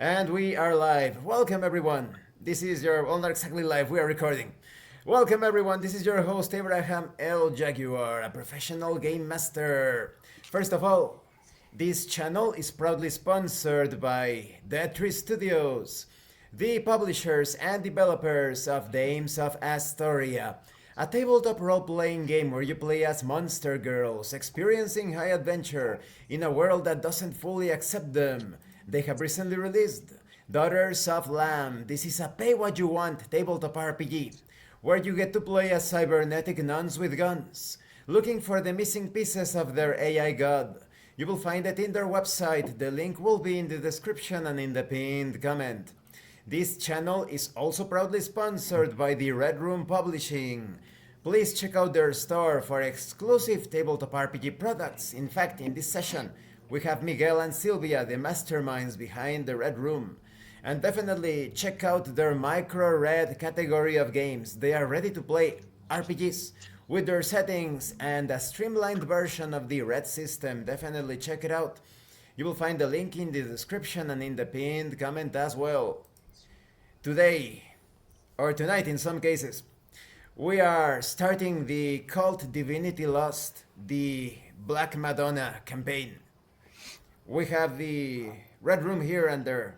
And we are live. Welcome everyone. This is your, well, not exactly live, we are recording. Welcome everyone. This is your host Abraham L. Jaguar, a professional game master. First of all, this channel is proudly sponsored by Dead Studios, the publishers and developers of Dames of Asstoria, a tabletop role-playing game where you play as monster girls, experiencing high adventure in a world that doesn't fully accept them. They have recently released Daughters of Lamb. This is a pay-what-you-want tabletop RPG, where you get to play as cybernetic nuns with guns, looking for the missing pieces of their AI god. You will find it in their website. The link will be in the description and in the pinned comment. This channel is also proudly sponsored by the Red Room Publishing. Please check out their store for exclusive tabletop RPG products. In fact, in this session, we have Miguel and Silvia, the masterminds behind the Red Room. And definitely check out their MicroRed category of games. They are ready to play RPGs with their settings and a streamlined version of the Red system. Definitely check it out. You will find the link in the description and in the pinned comment as well. Today, or tonight in some cases, we are starting the KULT Divinity Lost, the Black Madonna campaign. We have the Red Room here and their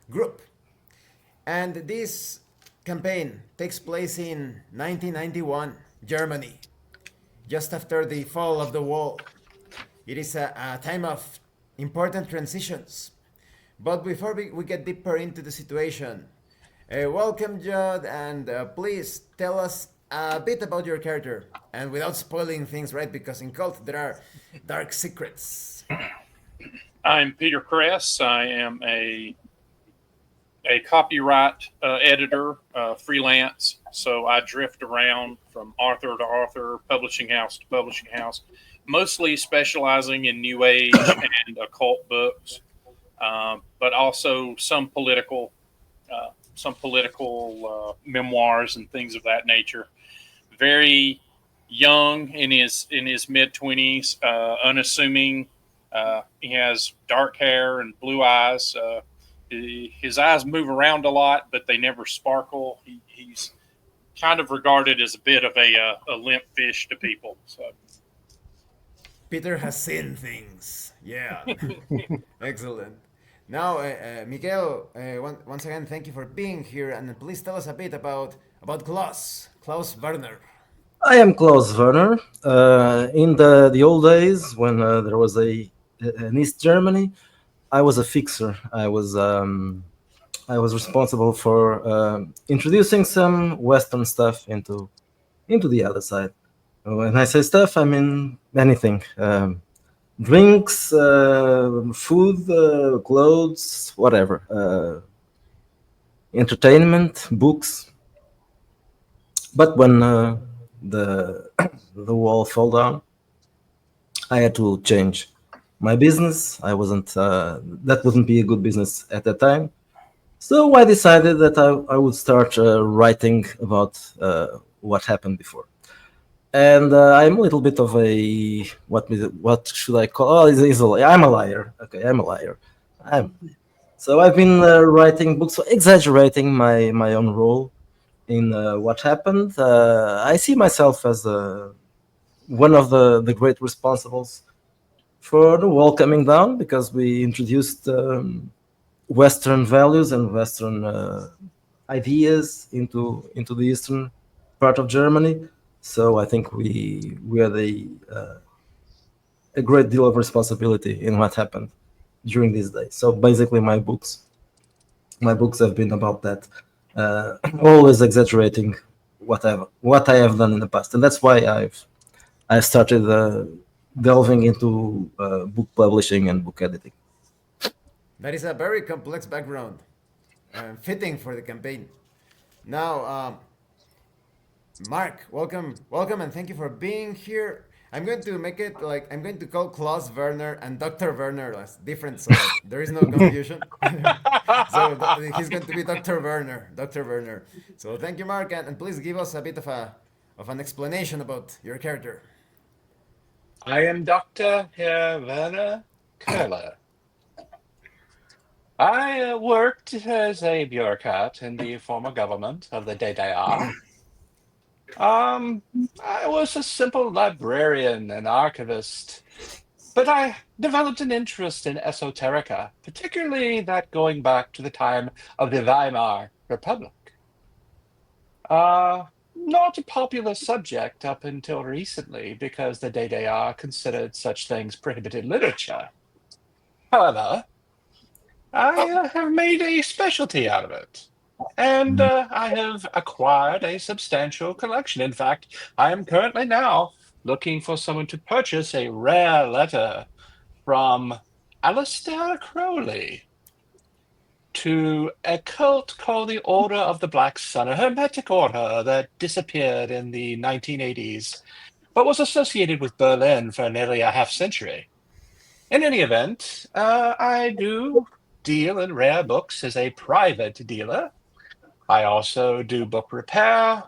group. And this campaign takes place in 1991, Germany, just after the fall of the wall. It is a time of important transitions. But before we get deeper into the situation, welcome, Judd, and please tell us a bit about your character, and without spoiling things, right? Because in KULT there are dark secrets. I'm Peter Kress. I am a copyright editor, freelance. So I drift around from author to author, publishing house to publishing house, mostly specializing in New Age and occult books, but also some political memoirs and things of that nature. Very young in his mid 20s, unassuming. He has dark hair and blue eyes. His eyes move around a lot, but they never sparkle. He's kind of regarded as a bit of a limp fish to people. So Peter has seen things. Yeah. Excellent. Now, Miguel, once again, thank you for being here, and please tell us a bit about Klaus Werner. I am Klaus Werner. In the old days, when there was an East Germany, I was a fixer. I was responsible for introducing some Western stuff into the other side. When I say stuff, I mean anything: drinks, food, clothes, whatever, entertainment, books. But when the the wall fell down, I had to change my business. I wasn't that wouldn't be a good business at that time. So I decided that I would start writing about what happened before. And I'm a little bit of a what should I call? Oh, I'm a liar. Okay, I'm a liar. So I've been writing books, exaggerating my own role in what happened. I see myself as one of the great responsibles for the wall coming down, because we introduced Western values and Western ideas into the eastern part of Germany. So I think we had a great deal of responsibility in what happened during these days. So basically, my books have been about that, always exaggerating what I have done in the past, and that's why I've started delving into book publishing and book editing. That is a very complex background, fitting for the campaign. Now, Mark, welcome, and thank you for being here. I'm going to make it like I'm going to call Klaus Werner and Dr. Werner as different, so that there is no confusion. So he's going to be Dr. Werner, Dr. Werner. So thank you, Mark, and please give us a bit of an explanation about your character. I am Dr. Herr Werner Köhler. I worked as a bureaucrat in the former government of the DDR. Um, I was a simple librarian and archivist, but I developed an interest in esoterica, particularly that going back to the time of the Weimar Republic. Not a popular subject up until recently because the DDR considered such things prohibited literature. However, I have made a specialty out of it. And I have acquired a substantial collection. In fact, I am currently now looking for someone to purchase a rare letter from Alistair Crowley to a cult called the Order of the Black Sun, a hermetic order that disappeared in the 1980s, but was associated with Berlin for nearly a half century. In any event, I do deal in rare books as a private dealer. I also do book repair,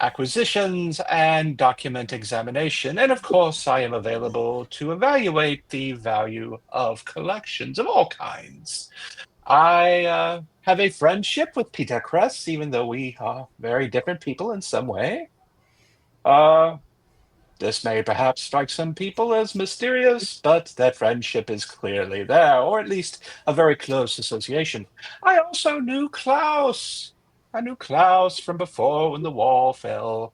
acquisitions, and document examination. And of course, I am available to evaluate the value of collections of all kinds. I have a friendship with Peter Kress, even though we are very different people in some way. Uh, This may perhaps strike some people as mysterious, but that friendship is clearly there, or at least a very close association. I also knew Klaus. I knew Klaus from before when the wall fell.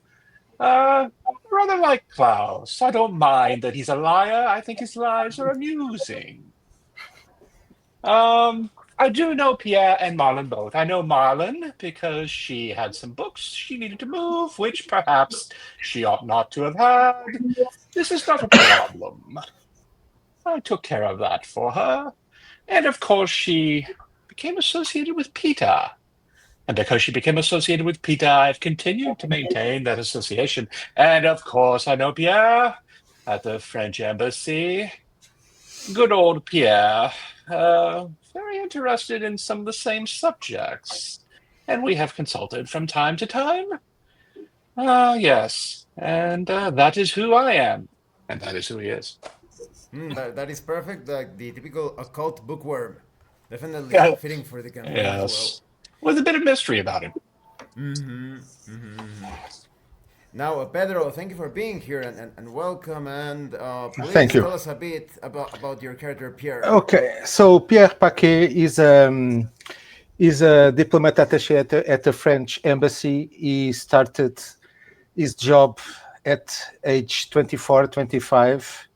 Uh, I rather like Klaus. I don't mind that he's a liar. I think his lies are amusing. Um, I do know Pierre and Marlon both. I know Marlon because she had some books she needed to move, which perhaps she ought not to have had. This is not a problem. I took care of that for her. And of course, she became associated with Peter. And because she became associated with Peter, I've continued to maintain that association. And of course, I know Pierre at the French embassy. Good old Pierre. Very interested in some of the same subjects. And we have consulted from time to time. Yes. And that is who I am. And that is who he is. That is perfect, like the typical occult bookworm. Definitely Yeah. fitting for the campaign as well. Yes. With a bit of mystery about him. Now, Pedro, thank you for being here and welcome. And Thank please you. tell us a bit about your character, Pierre. Okay, so Pierre Paquet is a diplomat attaché at the French embassy. He started his job at age 24, 25.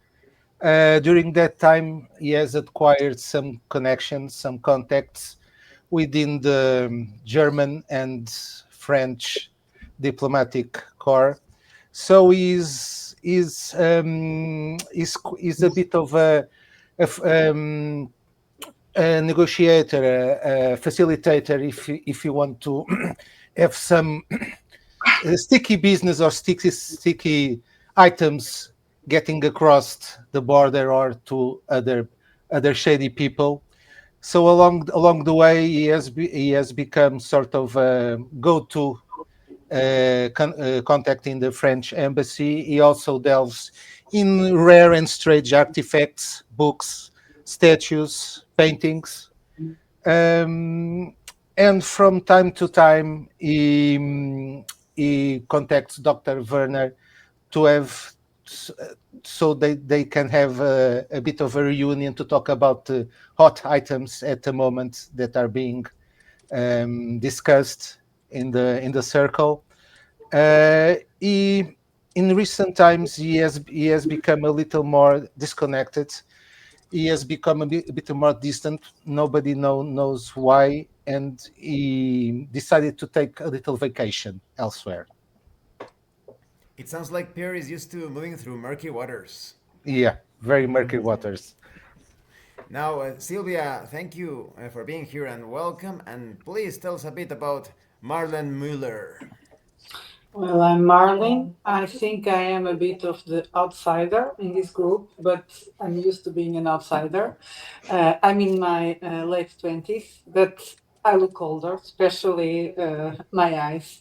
During that time, he has acquired some connections, some contacts within the German and French diplomatic corps. So he's a bit of a negotiator, a facilitator, if you want to have some sticky business or sticky items getting across the border or to other shady people. So along the way, he has become sort of a go-to contact in the French embassy. He also delves in rare and strange artifacts, books, statues, paintings. Um, and from time to time, he contacts Dr. Werner to have so they can have a bit of a reunion to talk about the hot items at the moment that are being discussed in the circle. He in recent times he has become a little more disconnected. He has become a bit more distant. Nobody knows why, and he decided to take a little vacation elsewhere. It sounds like Pierre is used to moving through murky waters. Yeah, very murky waters. Now, Sylvia, thank you for being here and welcome. And please tell us a bit about Marlon Mueller. Well, I'm Marlene. I think I am a bit of the outsider in this group, but I'm used to being an outsider. I'm in my late 20s, but I look older, especially my eyes.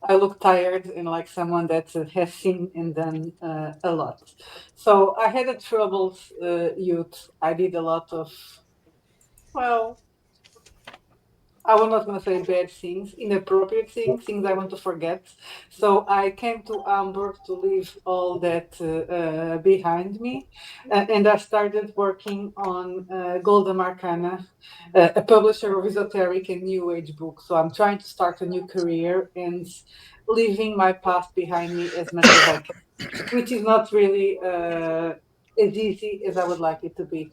I look tired and like someone that has seen and done a lot. So I had a troubled youth. I did a lot of Well, I was not going to say bad things, inappropriate things, things I want to forget. So I came to Hamburg to leave all that behind me, and I started working on Golden Arcana, a publisher of esoteric and new age books. So I'm trying to start a new career and leaving my past behind me as much as I can, which is not really as easy as I would like it to be.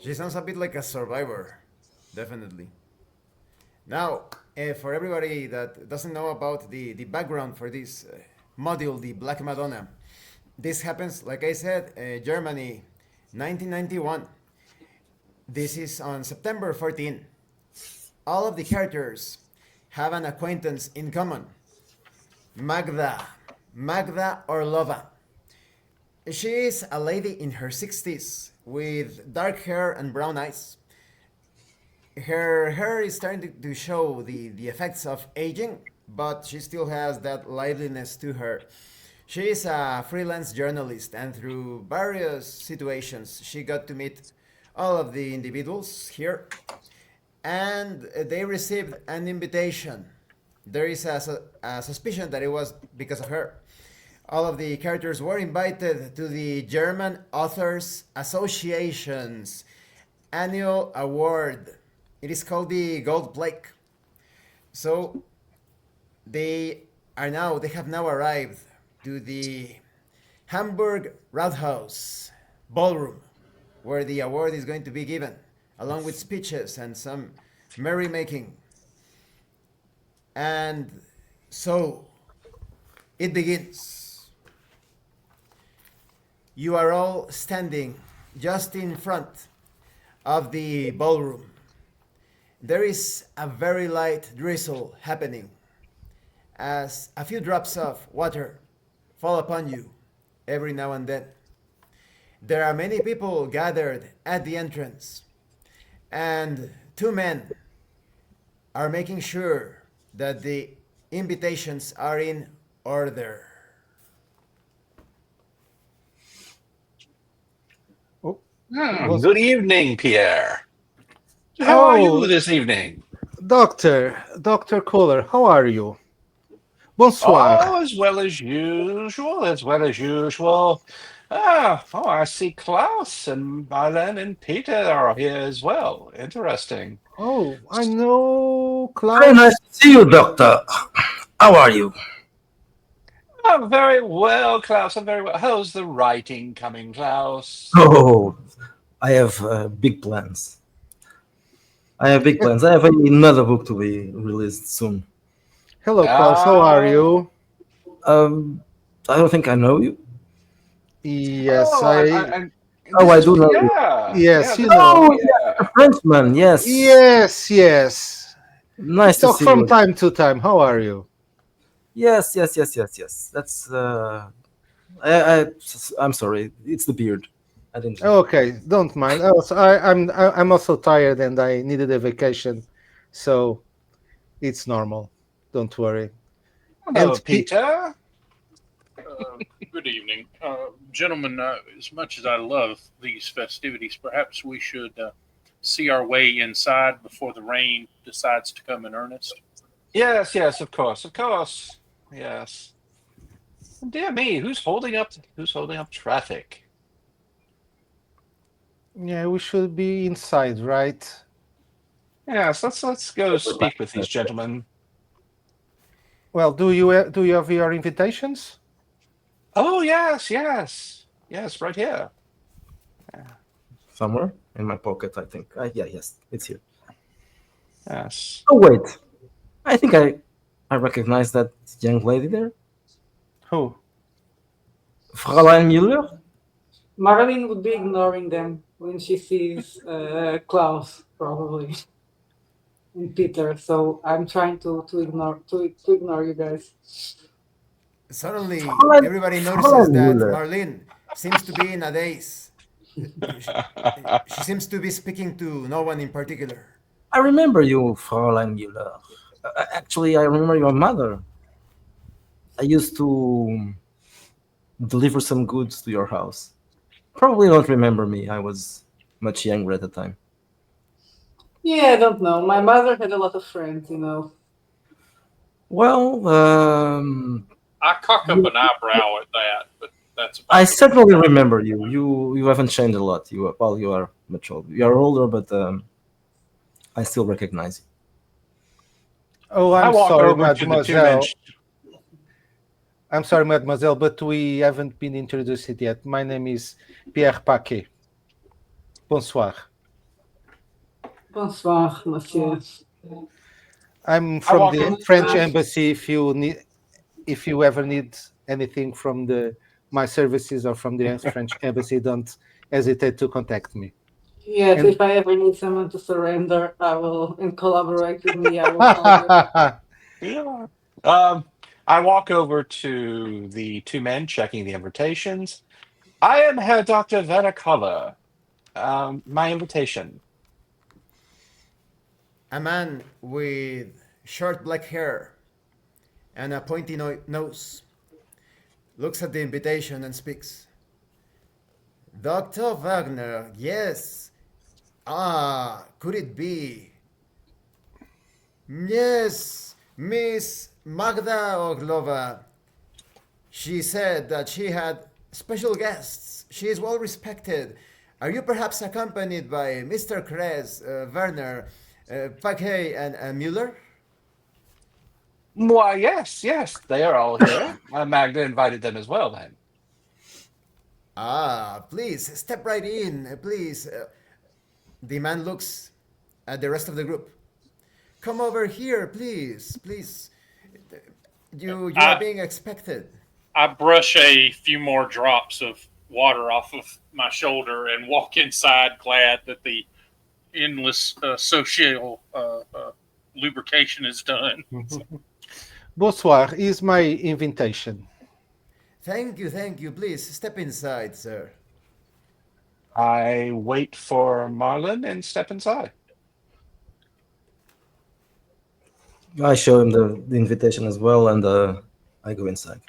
She sounds a bit like a survivor, definitely. Now, for everybody that doesn't know about the background for this module, the Black Madonna, this happens, like I said, Germany, 1991. This is on September 14. All of the characters have an acquaintance in common. Magda. Magda Orlova. She is a lady in her 60s with dark hair and brown eyes. Her hair is starting to show the effects of aging, but she still has that liveliness to her. She is a freelance journalist, and through various situations, she got to meet all of the individuals here, and they received an invitation. There is a suspicion that it was because of her. All of the characters were invited to the German Authors Association's annual award. It is called the Gold Plaque. So they have now arrived to the Hamburg Rathaus ballroom, where the award is going to be given, along with speeches and some merrymaking. And so it begins. You are all standing just in front of the ballroom. There is a very light drizzle happening as a few drops of water fall upon you every now and then. There are many people gathered at the entrance, and two men are making sure that the invitations are in order. Oh, Good evening, Pierre. How are you oh, this evening? Doctor Kohler, how are you? Bonsoir. Oh, as well as usual, as well as usual. I see Klaus and Marlene and Peter are here as well. Interesting. Oh, I know Very nice Klaus. to see you, Doctor. How are you? I'm very well, Klaus. I'm very well. How's the writing coming, Klaus? Oh, I have big plans. I have big plans. I have another book to be released soon. Hello, Klaus. How are Ah, you? Um, I don't think I know you. Yes, oh, Oh, this I is do know you. Pierre. yes, Yeah, you this is know. Oh, yeah, the Pierre. Frenchman. Yes, Yes. We nice to talk see from you. time to time. How are you? Yes. That's I I'm sorry. It's the beard. I didn't know. Okay, don't mind. I'm also tired and I needed a vacation, so it's normal. Don't worry. Hello, And Peter. Good evening, gentlemen. As much as I love these festivities, perhaps we should see our way inside before the rain decides to come in earnest. Yes, of course, of course. Yes. Dear me, who's holding up traffic? yeah, we should be inside, right? Yes, let's go speak with these gentlemen. Well, do you have your invitations? Oh yes, right here. Somewhere in my pocket, I think. Yeah, yes, it's here. Yes. Oh wait, I think I recognize that young lady there, Who? Fräulein Müller. Marilyn would be ignoring them when she sees Klaus, probably, and Peter. So I'm trying to ignore you guys. Suddenly, Fräulein, everybody notices Fräulein that Müller. Marlene seems to be in a daze. She seems to be speaking to no one in particular. I remember you, Fräulein Müller. Actually, I remember your mother. I used to deliver some goods to your house. Probably don't remember me. I was much younger at the time. Yeah, I don't know. My mother had a lot of friends, you know. Well, I cock up an eyebrow at that, but that's I about it. certainly remember you. You haven't changed a lot. You are much older. You are older, but I still recognize you. Oh, I I'm walk sorry, over to the two men. mademoiselle. I'm sorry, mademoiselle, but we haven't been introduced yet. My name is Pierre Paquet. Bonsoir. Bonsoir, monsieur. I'm I from walk the over. French embassy. If you ever need anything from my services or from the French embassy, don't hesitate to contact me. Yes, And if I ever need someone to surrender, I will, and collaborate with me, I will call you. Yeah. Um, I walk over to the two men checking the invitations. I am Herr Dr. Veracala. My invitation. A man with short black hair and a pointy nose looks at the invitation and speaks. Dr. Wagner, yes. Ah, could it be? Yes, Miss Magda Oglova. She said that she had special guests. She is well respected. Are you perhaps accompanied by Mr. Kress, Werner, Paquet, and Mueller? Why, yes, they are all here. Magda invited them as well, then. Ah, please step right in, please. The man looks at the rest of the group. Come over here, please, please. You are I being expected. I brush a few more drops of water off of my shoulder and walk inside, glad that the endless social lubrication is done. bonsoir is my invitation. Thank you. Please step inside, sir. I wait for Marlin and step inside. I show him the invitation as well, and I go inside.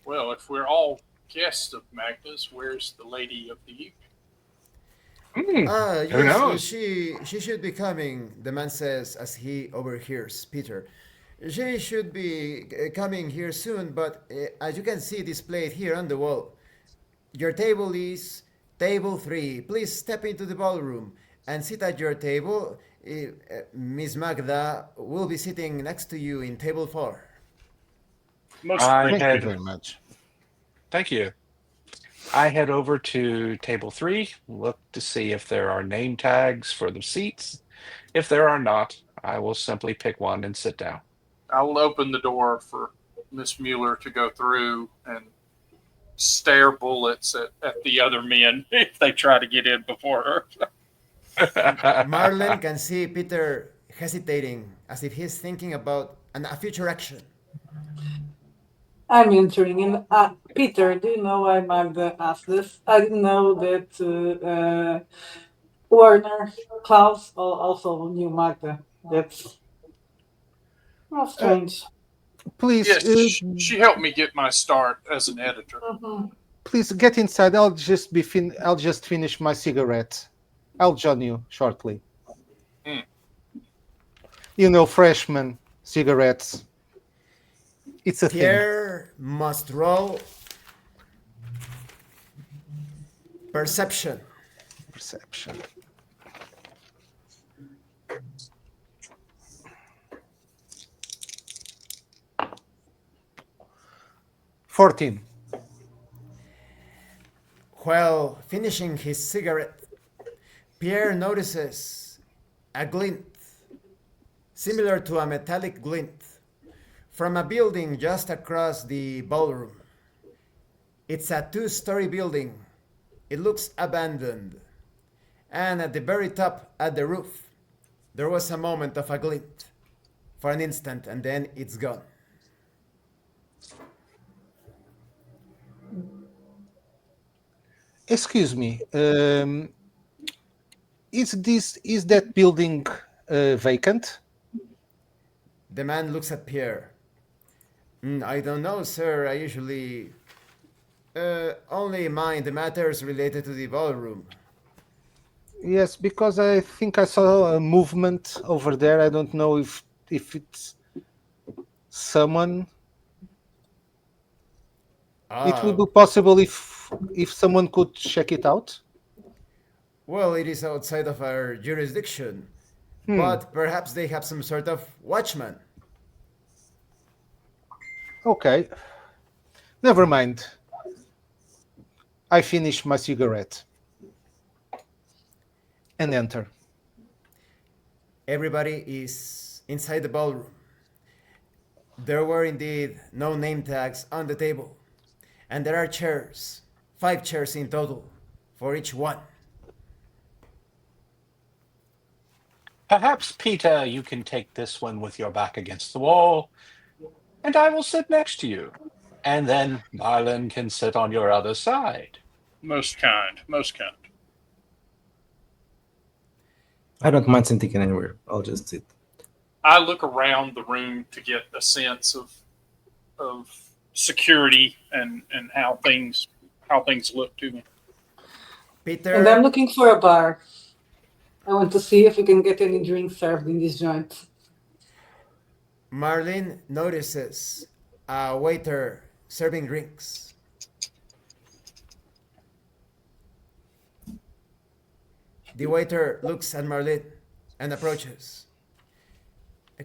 Well, if we're all guests of Magda's, where's the lady of the evening? Ah, Who yes, knows? she should be coming, the man says as he overhears Peter. She should be coming here soon, but as you can see displayed here on the wall, your table is table 3. Please step into the ballroom and sit at your table. Miss Magda will be sitting next to you in table 4. Most I Thank you appreciated. head. very much. Thank you. I head over to table 3, look to see if there are name tags for the seats. If there are not, I will simply pick one and sit down. I will open the door for Miss Mueller to go through and stare bullets at the other men if they try to get in before her. Marlin can see Peter hesitating as if he's thinking about a future action. I'm entering, and Peter, do you know why Magda asked this? I didn't know that Werner Klaus also knew Magda. That's well, Uh, strange. please, Yes, she helped me get my start as an editor. Mhm. please get inside. I'll just finish my cigarette. I'll join you shortly. Hmm. You know, freshman cigarettes. It's a thing. Pierre must roll perception. Perception. $14. While finishing his cigarette, Pierre notices a glint, similar to a metallic glint, from a building just across the ballroom. It's a two-story building. It looks abandoned. And at the very top, at the roof, there was a moment of a glint for an instant, and then it's gone. Excuse me. Is that building vacant? The man looks at Pierre. I don't know, sir. I usually only mind the matters related to the ballroom. Yes, because I think I saw a movement over there. I don't know if it's someone. It would Ah, be possible if someone could check it out. well, it is outside of our jurisdiction, Hmm. but perhaps they have some sort of watchman. Okay. Never mind. I finish my cigarette and enter. Everybody is inside the ballroom. There were indeed no name tags on the table, and there are chairs, 5 chairs in total, for each one. Perhaps, Peter, you can take this one with your back against the wall, and I will sit next to you. And then Marlin can sit on your other side. Most kind, most kind. I don't mind sitting anywhere. I'll just sit. I look around the room to get a sense of security and how things look to me. And I'm Peter, looking for a bar. I want to see if we can get any drinks served in this joint. Marlin notices a waiter serving drinks. The waiter looks at Marlin and approaches.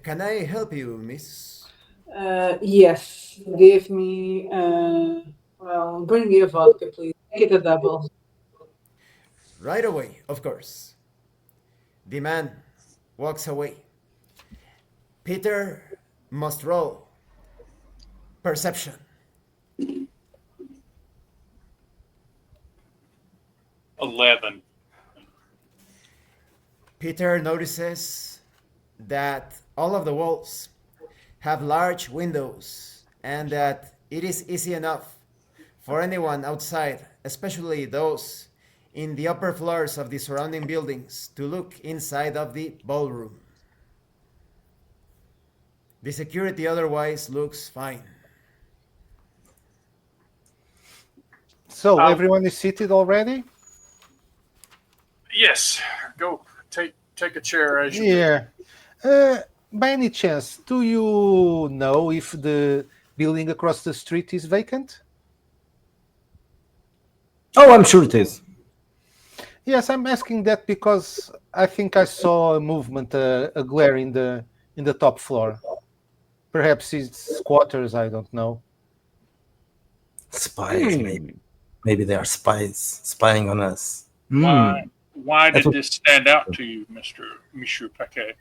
Can I help you, miss? Yes, give me, well, bring me a vodka, please. Make it a double. Right away, of course. The man walks away. Peter must roll perception. 11. Peter notices that all of the walls have large windows and that it is easy enough for anyone outside, especially those in the upper floors of the surrounding buildings, to look inside of the ballroom. The security otherwise looks fine. So Um, everyone is seated already? yes, go take a chair as you wish. Yeah. Uh, by any chance, do you know if the building across the street is vacant? Oh, I'm sure it is. Yes, I'm asking that because I think I saw a movement, a glare in the top floor. Perhaps it's squatters. I don't know. Spies, maybe. Hmm. Maybe they are spies spying on us. Why Hmm. why That did would. this stand out to you, Monsieur Paquet?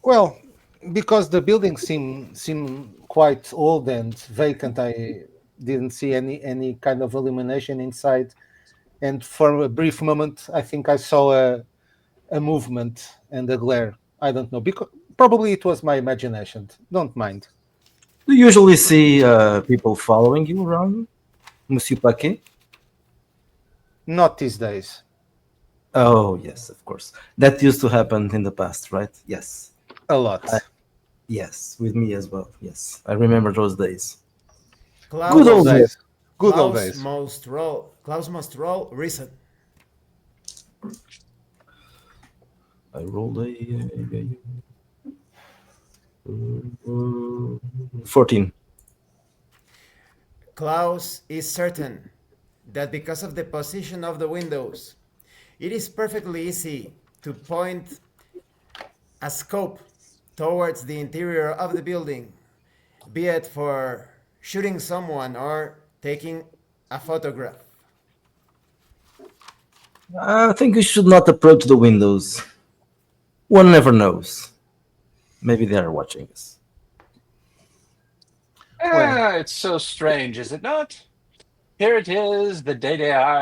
Well, because the buildings seem quite old and vacant. I didn't see any kind of illumination inside, and for a brief moment, I think I saw a movement and a glare. I don't know because probably it was my imagination. Don't mind. Do you usually see people following you around, Monsieur Paquet? Not these days. Oh, yes, of course. That used to happen in the past, right? Yes. A I, lot. yes, with me as well. Yes. I remember those days. Good Good old old Klaus, days. days. Good old Klaus days. must roll. Klaus must roll reason. I rolled a 14. Klaus is certain that because of the position of the windows, it is perfectly easy to point a scope towards the interior of the building, be it for shooting someone or taking a photograph. I think we should not approach the windows. One never knows. Maybe they are watching us. Well, It's so strange, is it not? Here it is, the day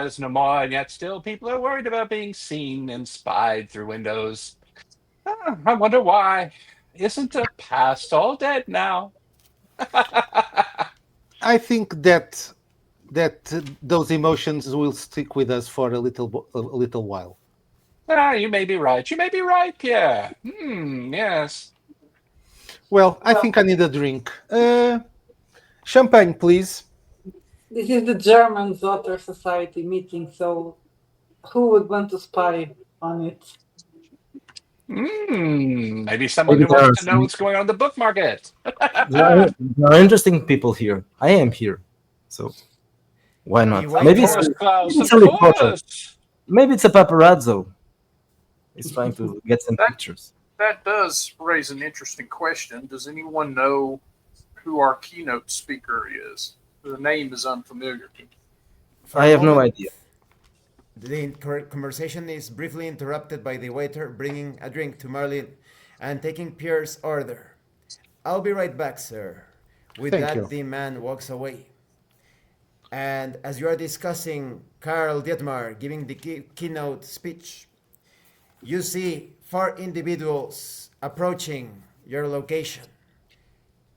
is no more, and yet still people are worried about being seen and spied through windows. I wonder why. Isn't the past all dead now? I think that those emotions will stick with us for a little while. You may be right. You may be right, Pierre. Yes. Well, I think I need a drink. Champagne, please. This is the German Zotter Society meeting, so who would want to spy on it? Maybe someone Maybe who there wants are to know what's going on in the book market. there are interesting people here. I am here, so why The not? Maybe Of it's waiter, course, Klaus, maybe it's of a reporter. course. Maybe it's a paparazzo. He's trying to get some That pictures. that does raise an interesting question. Does anyone know who our keynote speaker is? The name is unfamiliar to me. for I a have no moment, idea. the conversation is briefly interrupted by the waiter bringing a drink to Marlene and taking Pierre's order. I'll be right back, sir. With Thank that, you. the man walks away. And as you are discussing Karl Dietmar giving the keynote speech, you see 4 individuals approaching your location,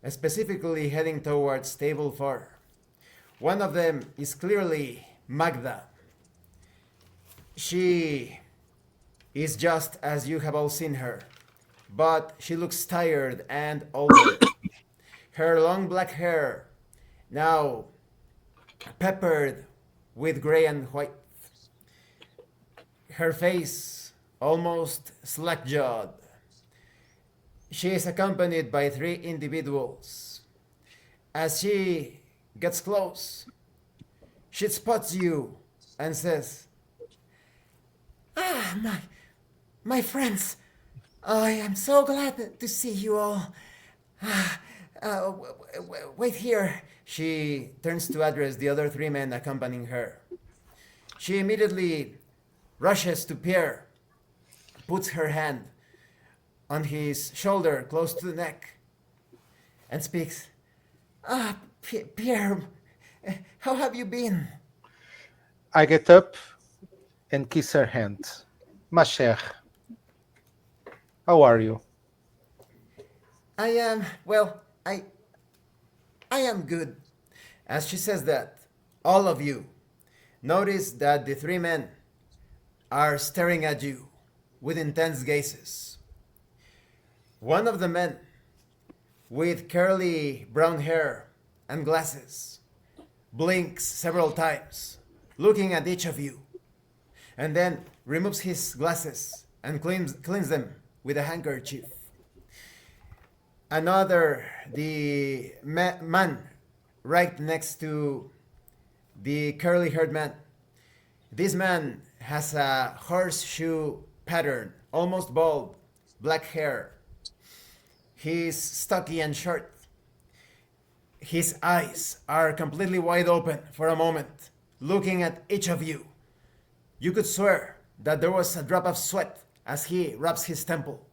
specifically heading towards Table 4. One of them is clearly Magda. She is just as you have all seen her, but she looks tired and older. Her long black hair, now peppered with gray and white. Her face almost slack jawed. She is accompanied by 3 individuals. As she gets close, she spots you and says, "Ah, my friends, I am so glad to see you all. Wait here." She turns to address the other 3 men accompanying her. She immediately rushes to Pierre, puts her hand on his shoulder close to the neck, and speaks. "Ah, Pierre, how have you been?" I get up and kiss her hand. Ma chère, how are you? "I am, well, I am good." As she says that, all of you notice that the 3 men are staring at you with intense gazes. One of the men, with curly brown hair and glasses, blinks several times, looking at each of you, and then removes his glasses and cleans them with a handkerchief. Another, the man right next to the curly haired man. This man has a horseshoe pattern, almost bald, black hair. He's stocky and short. His eyes are completely wide open for a moment, looking at each of you. You could swear that there was a drop of sweat as he rubs his temple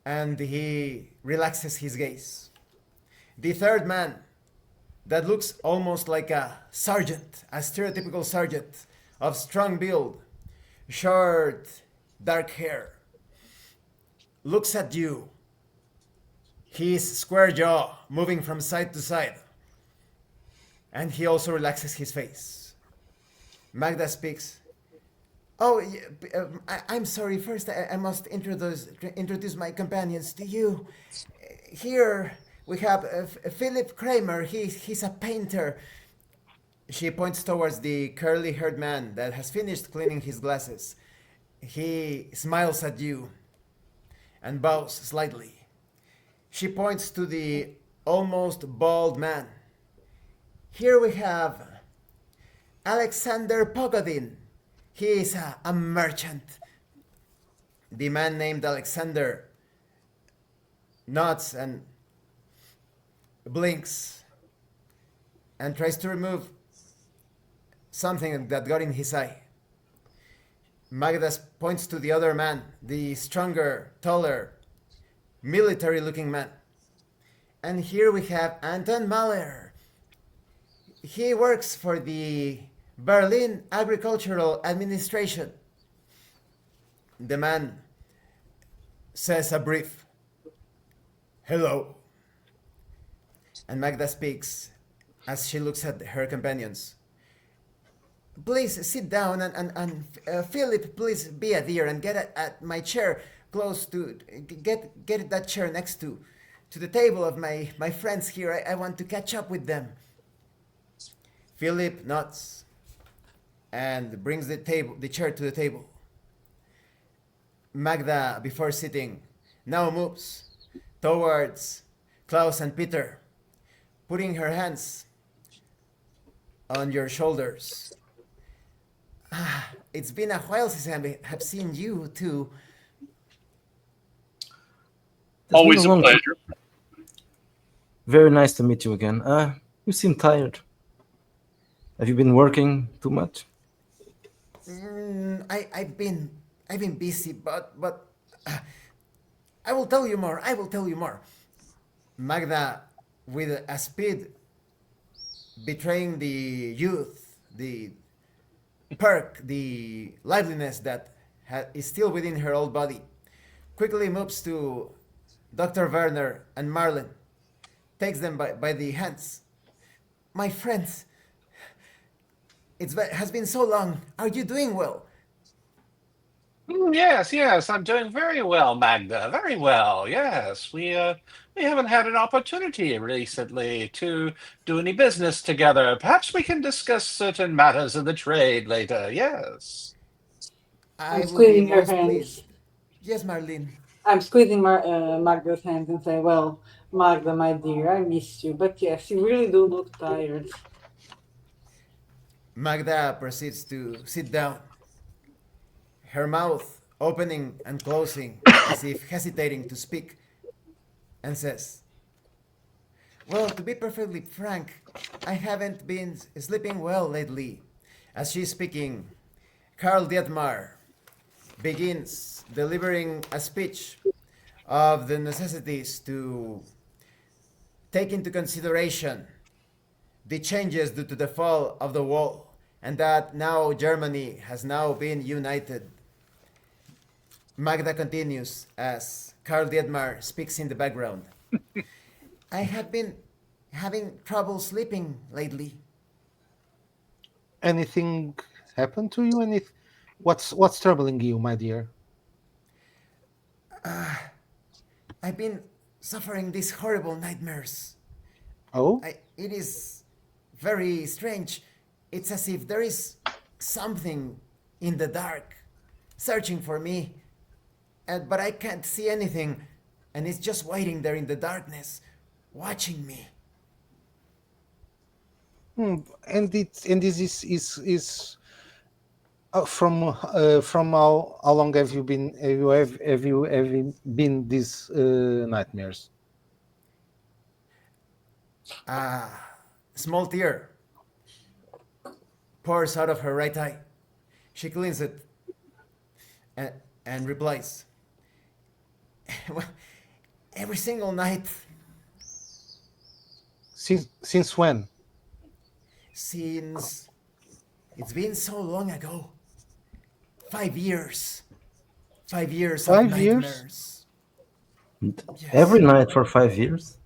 and he relaxes his gaze. The third man, that looks almost like a sergeant, a stereotypical sergeant of strong build, short, dark hair, looks at you, his square jaw moving from side to side, and he also relaxes his face. Magda speaks. "Oh, I'm sorry. First, I must introduce my companions to you. Here we have Philip Kramer. He's a painter." She points towards the curly-haired man that has finished cleaning his glasses. He smiles at you and bows slightly. She points to the almost bald man. "Here we have Alexander Pogodin. He is a merchant." The man named Alexander nods and blinks and tries to remove something that got in his eye. Magda points to the other man, the stronger, taller, military-looking man. "And here we have Anton Mahler. He works for the Berlin Agricultural Administration." The man says a brief "hello," and Magda speaks as she looks at her companions. "Please sit down and Philip, please be a dear and get at my chair close to, get that chair next to the table of my friends here. I want to catch up with them." Philip nods. and brings the chair to the table. Magda, before sitting, now moves towards Klaus and Peter, putting her hands on your shoulders. It's been a while since I have seen you too. It's been Always a long time. pleasure. Very nice to meet you again. You seem tired. Have you been working too much? I've been busy, but uh, I will tell you more. I will tell you more. Magda, with a speed betraying the youth, the perk, the liveliness that is still within her old body, quickly moves to Dr. Werner and Marlin, takes them by the hands. My friends, has been so long. Are you doing well? Yes, yes, I'm doing very well, Magda. Very well. Yes, we haven't had an opportunity recently to do any business together. Perhaps we can discuss certain matters of the trade later. Yes. I'm I will be squeezing your most hands. pleased. Yes, Marlene. I'm squeezing Magda's hands and say, "Well, Magda, my dear, I missed you, but yes, you really do look tired." Magda proceeds to sit down, her mouth opening and closing as if hesitating to speak, and says, well, to be perfectly frank, I haven't been sleeping well lately. As she's speaking, Karl Dietmar begins delivering a speech of the necessities to take into consideration the changes due to the fall of the wall, and that now Germany has now been united. Magda continues as Karl Dietmar speaks in the background. I have been having trouble sleeping lately. Anything happened to you? What's troubling you, my dear? I've been suffering these horrible nightmares. Oh, It is very strange. It's as if there is something in the dark searching for me, but I can't see anything, and it's just waiting there in the darkness, watching me. and this is from how long have you been have you been these nightmares? A small tear pours out of her right eye. She cleans it and, and replies, every single night Since when? since it's been so long ago. 5 years. 5 years of 5 years? nightmares. Every Yes. night for 5 years?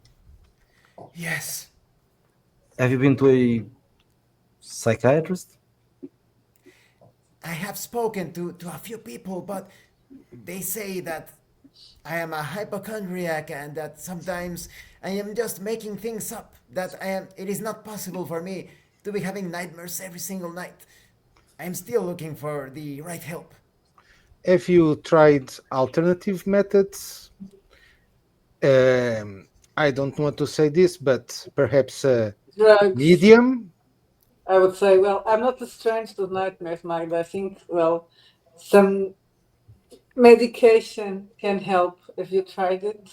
Yes. Have you been to a psychiatrist? I have spoken to a few people, but they say that I am a hypochondriac and that sometimes I am just making things up. That it is not possible for me to be having nightmares every single night. I am still looking for the right help. Have you tried alternative methods? I don't want to say this, but perhaps a Drugs. medium. I would say, well, I'm not as strange to nightmares, Magda. I think, well, some medication can help if you tried it.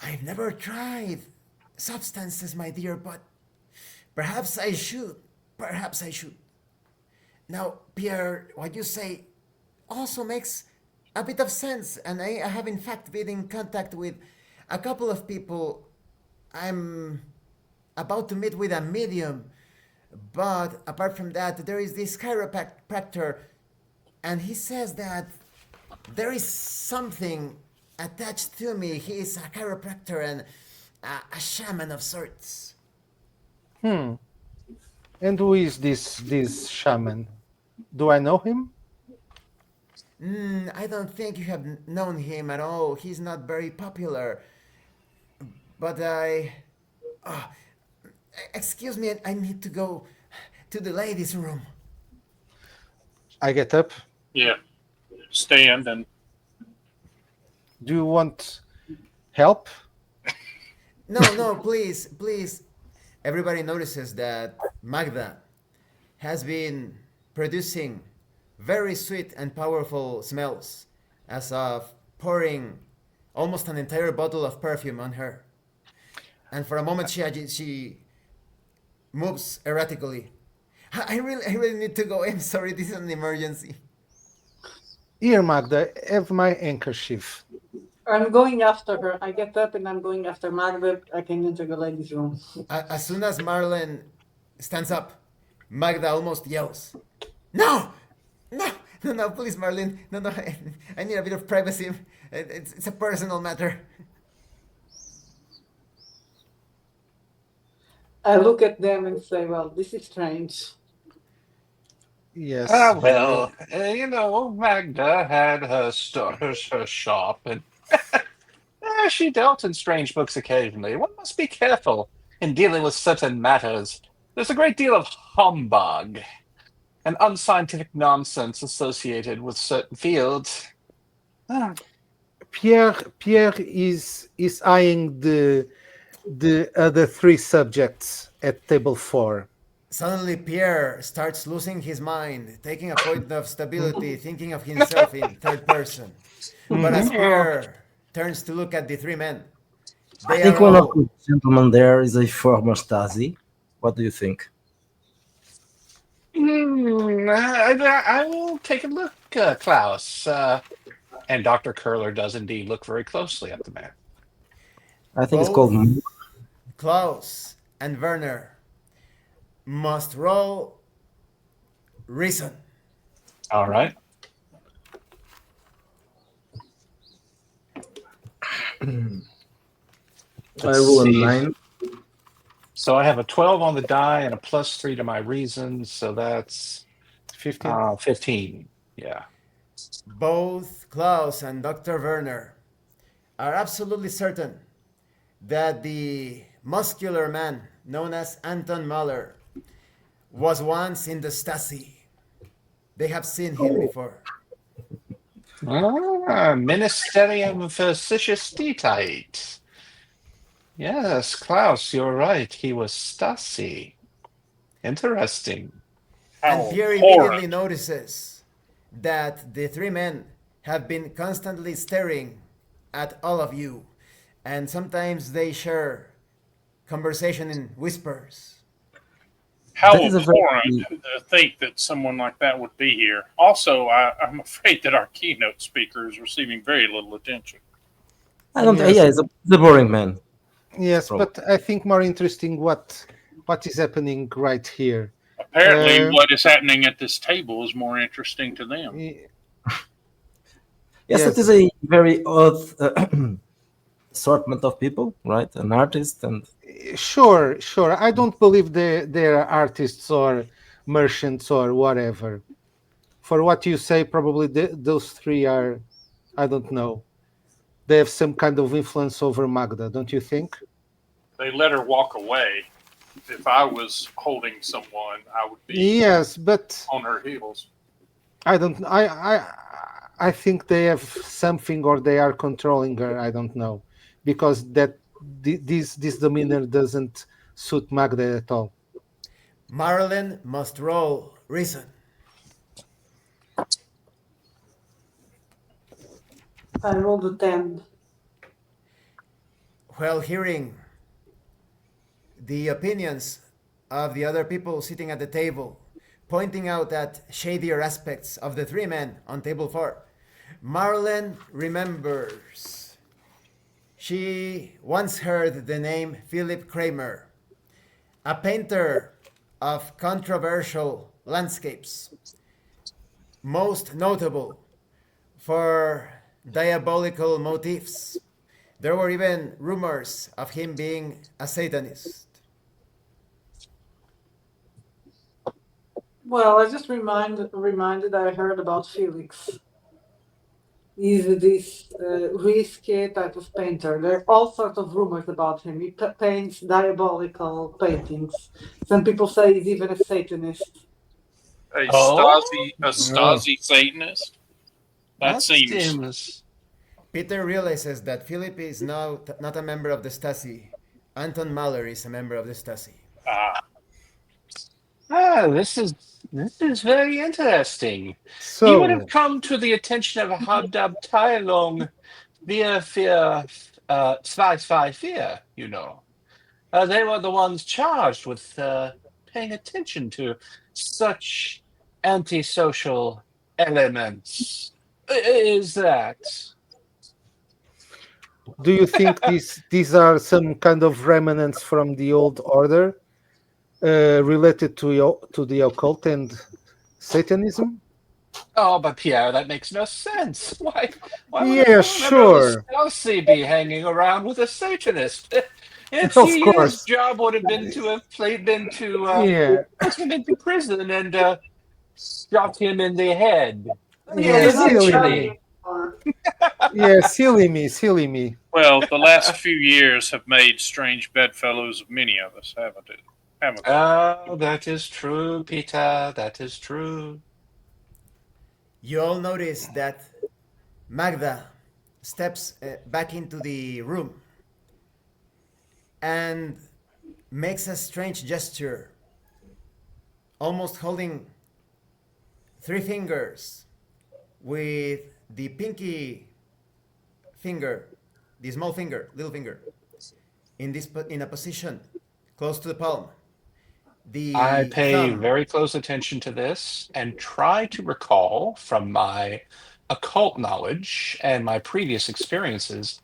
I've never tried substances, my dear, but perhaps I should. Perhaps I should. Now, Pierre, what you say also makes a bit of sense, and I have in fact been in contact with a couple of people. I'm about to meet with a medium, but apart from that, there is this chiropractor, and he says that there is something attached to me. He is a chiropractor and a shaman of sorts. And who is this shaman? Do I know him? I don't think you have known him at all. He's not very popular. But excuse me, I need to go to the ladies' room. I get up. Yeah, stand and Do you want help? No, no, please, please. Everybody notices that Magda has been producing very sweet and powerful smells as of pouring almost an entire bottle of perfume on her. And for a moment, she moves erratically. I really need to go. I'm sorry, this is an emergency. Here, Magda, have my handkerchief. I'm going after her. I get up and I'm going after Margaret. I can enter the ladies' room. As soon as Marlene stands up, Magda almost yells, "No! No! No, no, please, Marlene. No, no, I need a bit of privacy. It's a personal matter." I look at them and say, well, this is strange. Yes. Well, Magda had her shop, and she dealt in strange books occasionally. One must be careful in dealing with certain matters. There's a great deal of humbug and unscientific nonsense associated with certain fields. Ah, Pierre is eyeing the other three subjects at table 4. Suddenly, Pierre starts losing his mind, taking a point of stability, thinking of himself in third person. But as Pierre turns to look at the three men, I they think are one of all. the gentlemen there is a former Stasi. What do you think? I will take a look, Klaus. And Dr. Curler does indeed look very closely at the man. I think it's called. Both Klaus and Werner must roll reason. All right. I Let's roll a see. 9. So I have a 12 on the die and a +3 to my reason, so that's 15. 15. Yeah. Both Klaus and Dr. Werner are absolutely certain that the muscular man known as Anton Mahler was once in the Stasi. They have seen him before. Ministerium Versicherstätigkeit. Yes, Klaus, you're right. He was Stasi. Interesting. And how Pierre horrid. immediately notices that the three men have been constantly staring at all of you, and sometimes they share conversation in whispers. How That is a very. abhorrent to think that someone like that would be here. Also, I'm afraid that our keynote speaker is receiving very little attention. I don't. Yes. Yeah, he's a boring man. Yes, Probably. but I think more interesting what is happening right here. Apparently, Uh, what is happening at this table is more interesting to them. y- Yes, Yes. it is a very odd assortment of people, right? An artist and Sure. I don't believe they're artists or merchants or whatever. For what you say, probably those three are, I don't know. They have some kind of influence over Magda, don't you think? They let her walk away. If I was holding someone, I would be Yes, but on her heels. I don't. I think they have something, or they are controlling her. I don't know, because this demeanor doesn't suit Magda at all. Marilyn must roll reason. I rolled a 10. While hearing the opinions of the other people sitting at the table, pointing out at shadier aspects of the three men on table 4, Marilyn remembers she once heard the name Philip Kramer, a painter of controversial landscapes, most notable for diabolical motifs. There were even rumors of him being a Satanist. Well, I just reminded I heard about Felix. He's this risky type of painter. There are all sorts of rumors about him. He paints diabolical paintings. Some people say he's even a Satanist. A Oh, Stasi Satanist? That seems. seems. Peter realizes that Philip is now not a member of the Stasi. Anton Mahler is a member of the Stasi. Ah, This is very interesting. You would have So, come to the attention of Habdab Tailong via fear, 224, you know. They were the ones charged with paying attention to such antisocial elements. Is that? do you think these are some kind of remnants from the old order related to the occult and Satanism? Oh, but Pierre, that makes no sense. Why would a Yeah, former member of the sure. Stasi be hanging around with a Satanist? It's Of his course. job would have been to have been to Yeah, put him into prison and shot him in the head. yeah, silly Eventually. me. Yeah, silly me. well, the last few years have made strange bedfellows of many of us, haven't it? Haven't they? Oh, that is true, Peter. That is true. You all notice that Magda steps back into the room and makes a strange gesture, almost holding three fingers with the pinky finger, the small finger, little finger, in a position close to the palm. I The pay thumb. very close attention to this and try to recall from my occult knowledge and my previous experiences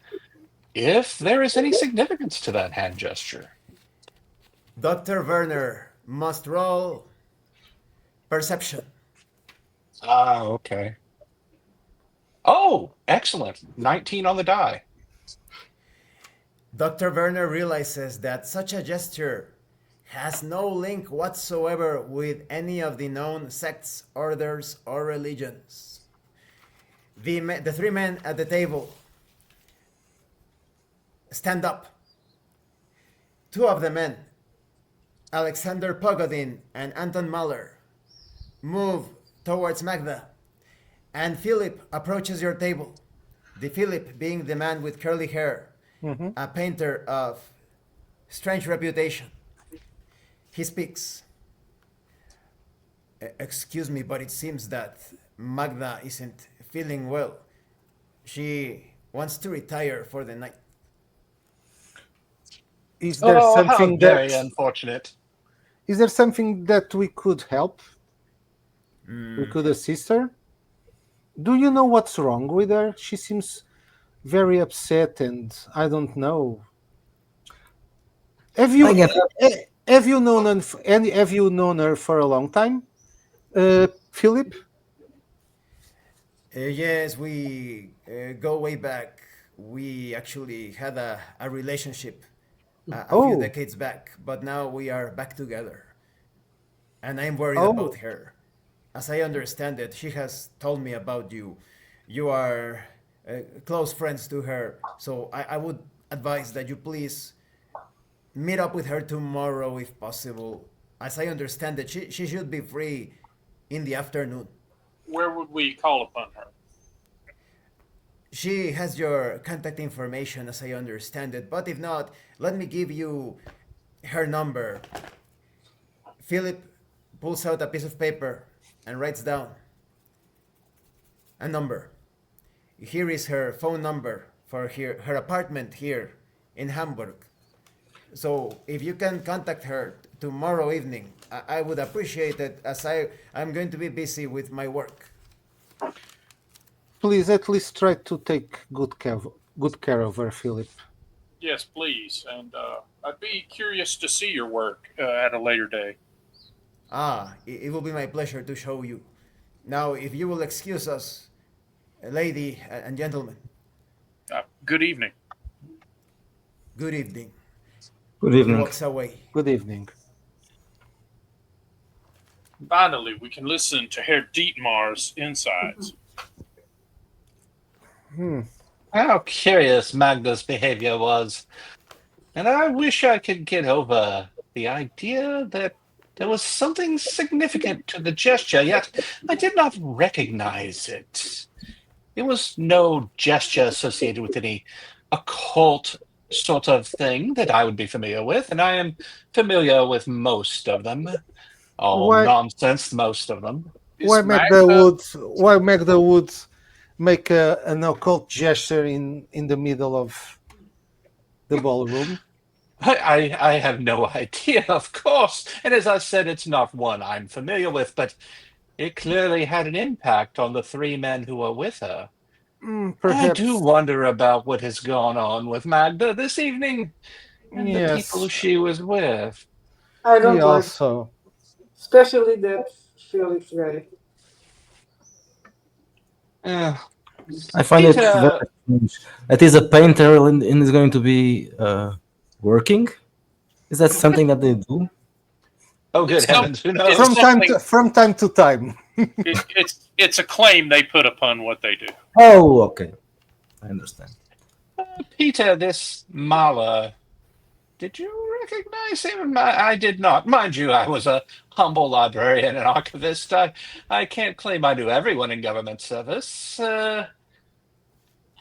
if there is any significance to that hand gesture. Dr. Werner must roll perception. Ah, okay. Oh, excellent. 19 on the die. Dr. Werner realizes that such a gesture has no link whatsoever with any of the known sects, orders, or religions. The three men at the table stand up. Two of the men, Alexander Pogodin and Anton Mahler, move towards Magda, and Philip approaches your table. The Philip being the man with curly hair, a painter of strange reputation. He speaks. Excuse me, but it seems that Magda isn't feeling well. She wants to retire for the night. Is there Oh, how something very unfortunate. we could help? We could assist her? Do you know what's wrong with her? She seems very upset, and I don't know. Have you I get have you known have you known her for a long time, Philip? Yes, we go way back. We actually had a relationship a few Oh, decades back, but now we are back together. And I'm worried about oh, her. As I understand it, she has told me about you. You are close friends to her, so I would advise that you please meet up with her tomorrow if possible. As I understand it, she should be free in the afternoon. Where would we call upon her? She has your contact information as I understand it, but if not, let me give you her number. Philip pulls out a piece of paper and writes down a number. Here is her phone number for her apartment here in Hamburg. So if you can contact her tomorrow evening, I would appreciate it as I'm going to be busy with my work. please at least try to take good care of her, Philip. Yes, please. And I'd be curious to see your work at a later day. It will be my pleasure to show you. Now, if you will excuse us, lady and gentlemen, Good evening. good evening. Good He evening. walks away. Good evening. Finally, we can listen to Herr Dietmar's insides. How curious Magda's behavior was. And I wish I could get over the idea that There was something significant to the gesture, yet I did not recognize it. It was no gesture associated with any occult sort of thing that I would be familiar with, and I am familiar with most of them. All Why nonsense, most of them. why Is make the Magda? woods why make the woods make an occult gesture in the middle of the ballroom? I have no idea, of course. And as I said, it's not one I'm familiar with, but it clearly had an impact on the three men who were with her. I do Perhaps wonder about what has gone on with Magda this evening and the people yes. she was with. I Me don't like, also. especially that Felix guy. Uh, I find it very Peter, strange. That is a painter and is going to be working. Is that something that they do? oh good It's some. heavens, who It's knows? something. From time to time. It's a claim they put upon what they do. Oh, okay, I understand. Peter, this Mala, did you recognize him? I did not. Mind you, I was a humble librarian and archivist. I can't claim I knew everyone in government service.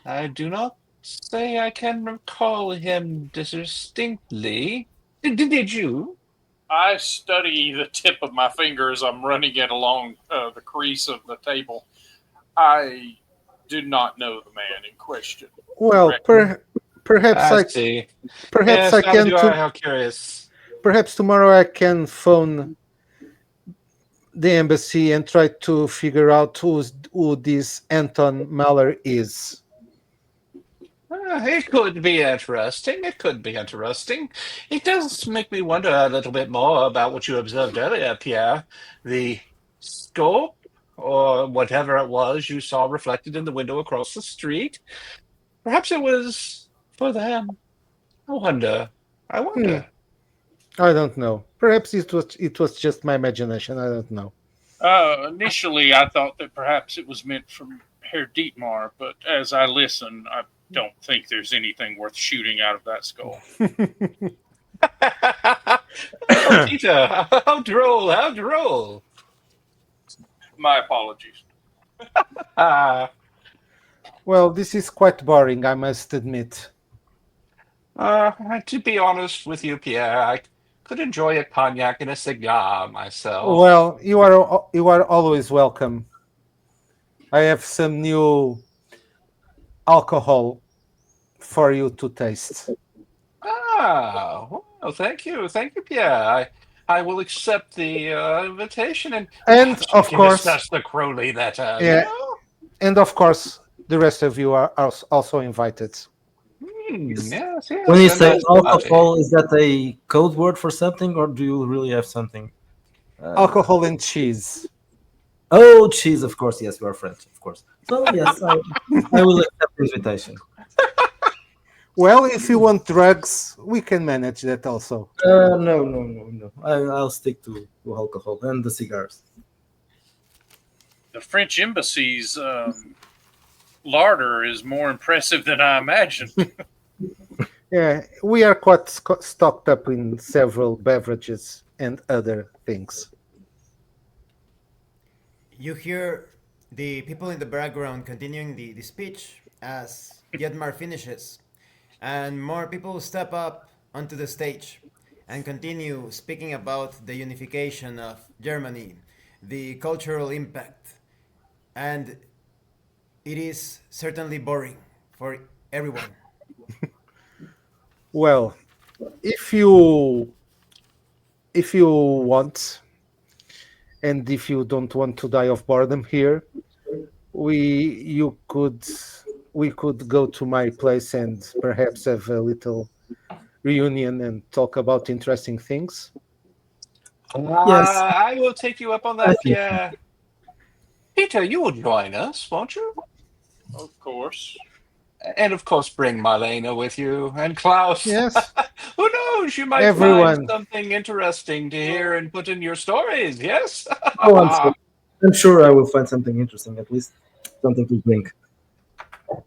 I do not say I can recall him distinctly. Did you? I study the tip of my finger as I'm running it along the crease of the table. I do not know the man in question. Well, Directly. perhaps I I see. perhaps Yes, I neither can do I. to How curious. perhaps tomorrow I can phone the embassy and try to figure out who this Anton Mahler is. It could be interesting. It could be interesting. It does make me wonder a little bit more about what you observed earlier, Pierre. The scope, or whatever it was you saw reflected in the window across the street. Perhaps it was for them. I wonder. I Hmm, wonder. I don't know. Perhaps it was just my imagination. I don't know. Initially, I thought that perhaps it was meant from Herr Dietmar, but as I listen, I don't think there's anything worth shooting out of that skull. Oh, Peter, how droll, how droll. My apologies. Uh, Well, this is quite boring, I must admit. to be honest with you, Pierre, I could enjoy a cognac and a cigar myself. Well, you are always welcome. I have some new alcohol for you to taste. Ah, well, thank you, Pierre. I will accept the invitation, and And perhaps we of can course, discuss the Crowley that you yeah, know. and of course, the rest of you are also invited. Yes. Yes, When yes, you a say nice party. alcohol, is that a code word for something, or do you really have something? Alcohol and cheese. Oh, cheese, of course. Yes, we are French, of course. So yes, I will accept the invitation. Well, if you want drugs, we can manage that also. No, no, no, no. I'll stick to alcohol and the cigars. The French embassy's larder is more impressive than I imagined. Yeah, we are quite stocked up in several beverages and other things. You hear the people in the background continuing the speech as Dietmar finishes, and more people step up onto the stage and continue speaking about the unification of Germany, the cultural impact, and it is certainly boring for everyone. Well, if you want, and if you don't want to die of boredom here, we you could we could go to my place and perhaps have a little reunion and talk about interesting things. Yes, I will take you up on I that, think. Pierre. Peter, you will join us, won't you? Of course. And of course, bring Marlena with you, and Klaus. Yes, Who knows? You might find everyone. something interesting to hear and put in your stories. Yes. Oh, I'm sure I will find something interesting, at least something to drink. And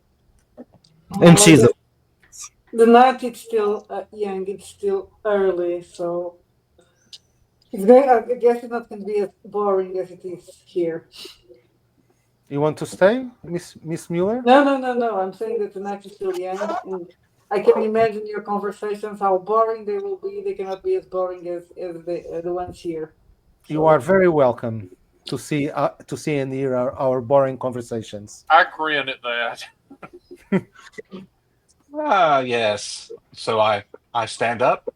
Well, cheese. the night it's still young, it's still early, so I guess it's not going to be as boring as it is here. You want to stay, Miss Mueller? No. I'm saying that the night is still young, and I can imagine your conversations, how boring they will be. They cannot be as boring as the ones here. You are very welcome to see and hear our boring conversations. I grin at that. Ah, yes. So I stand up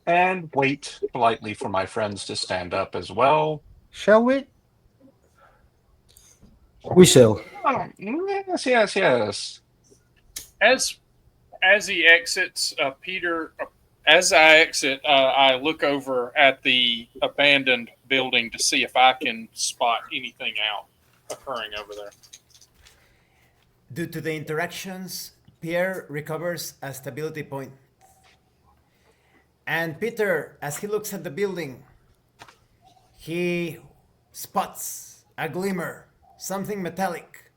and wait politely for my friends to stand up as well. Shall we? We shall. Oh, yes. As he exits, Peter, as I exit, I look over at the abandoned building to see if I can spot anything out occurring over there. Due to the interactions, Pierre recovers a stability point. And Peter, as he looks at the building, he spots a glimmer, something metallic,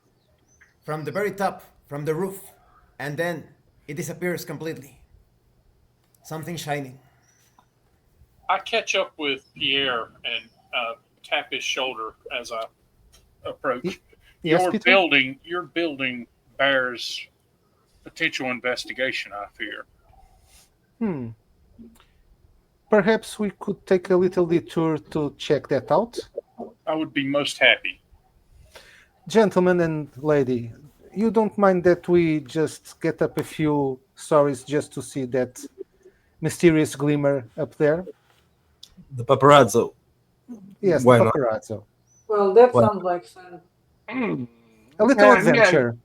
from the very top, from the roof, and then it disappears completely. Something shining. I catch up with Pierre and tap his shoulder as I approach. Yes, Peter? Your building bears potential investigation, I fear. Perhaps we could take a little detour to check that out. I would be most happy. Gentlemen and lady, you don't mind that we just get up a few stories just to see that mysterious glimmer up there? The paparazzo. Yes, Why the not? paparazzo. Well, that Well- sounds like fun. A little Yeah, adventure.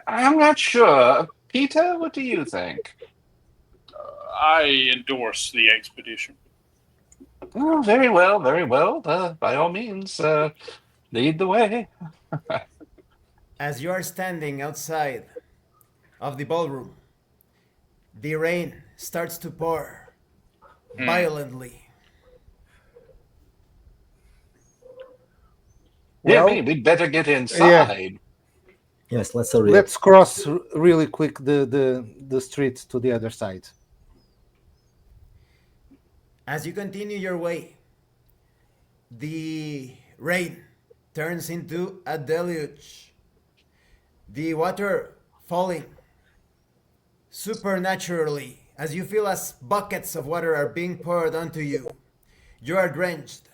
I'm not sure. Peter, what do you think? I endorse the expedition. Oh, very well, very well. By all means, lead the way. As you are standing outside of the ballroom, the rain starts to pour violently. Dear Well, me, we'd better get inside. Yes, let's hurry up. Let's cross really quick the street to the other side. As you continue your way, the rain turns into a deluge. The water falling supernaturally as you feel as buckets of water are being poured onto you. You are drenched.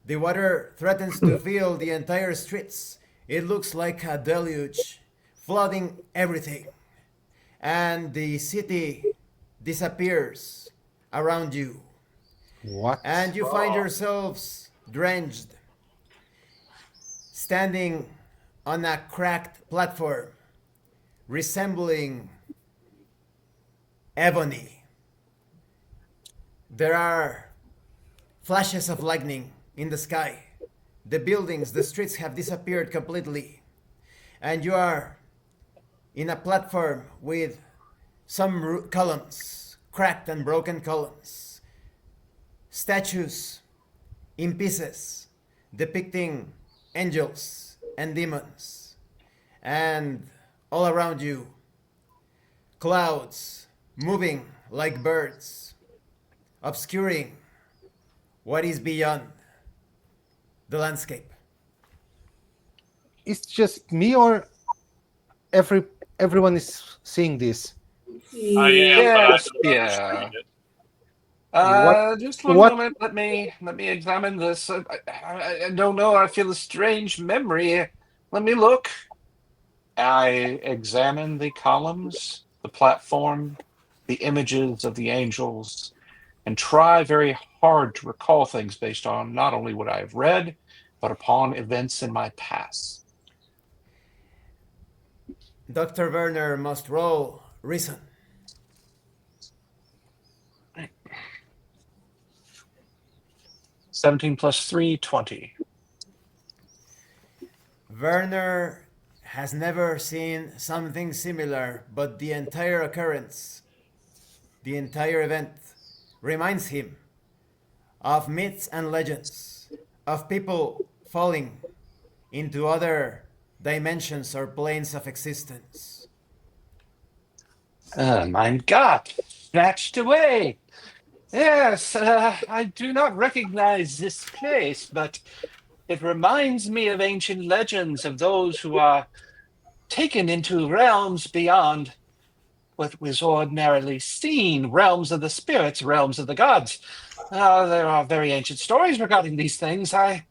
The water threatens to fill the entire streets. It looks like a deluge, flooding everything. And the city disappears around you. What? And you find yourselves drenched, standing on a cracked platform, resembling ebony. There are flashes of lightning in the sky. The buildings, the streets have disappeared completely. And you are in a platform with some columns, cracked and broken columns. Statues in pieces depicting angels and demons. And all around you, clouds moving like birds, obscuring what is beyond the landscape. It's just me, or everyone is seeing this? I am, but I Yes, don't yeah. understand it. Just one what- moment. Let me examine this. I don't know. I feel a strange memory. Let me look. I examine the columns, the platform, the images of the angels, and try very hard to recall things based on not only what I have read, but upon events in my past. Dr. Werner must roll reason. Right. 17 plus 3, 20. Werner has never seen something similar, but the entire occurrence, the entire event, reminds him of myths and legends, of people falling into other dimensions or planes of existence. Mein Gott, snatched away. Yes, I do not recognize this place, but it reminds me of ancient legends of those who are taken into realms beyond what was ordinarily seen, realms of the spirits, realms of the gods. There are very ancient stories regarding these things. I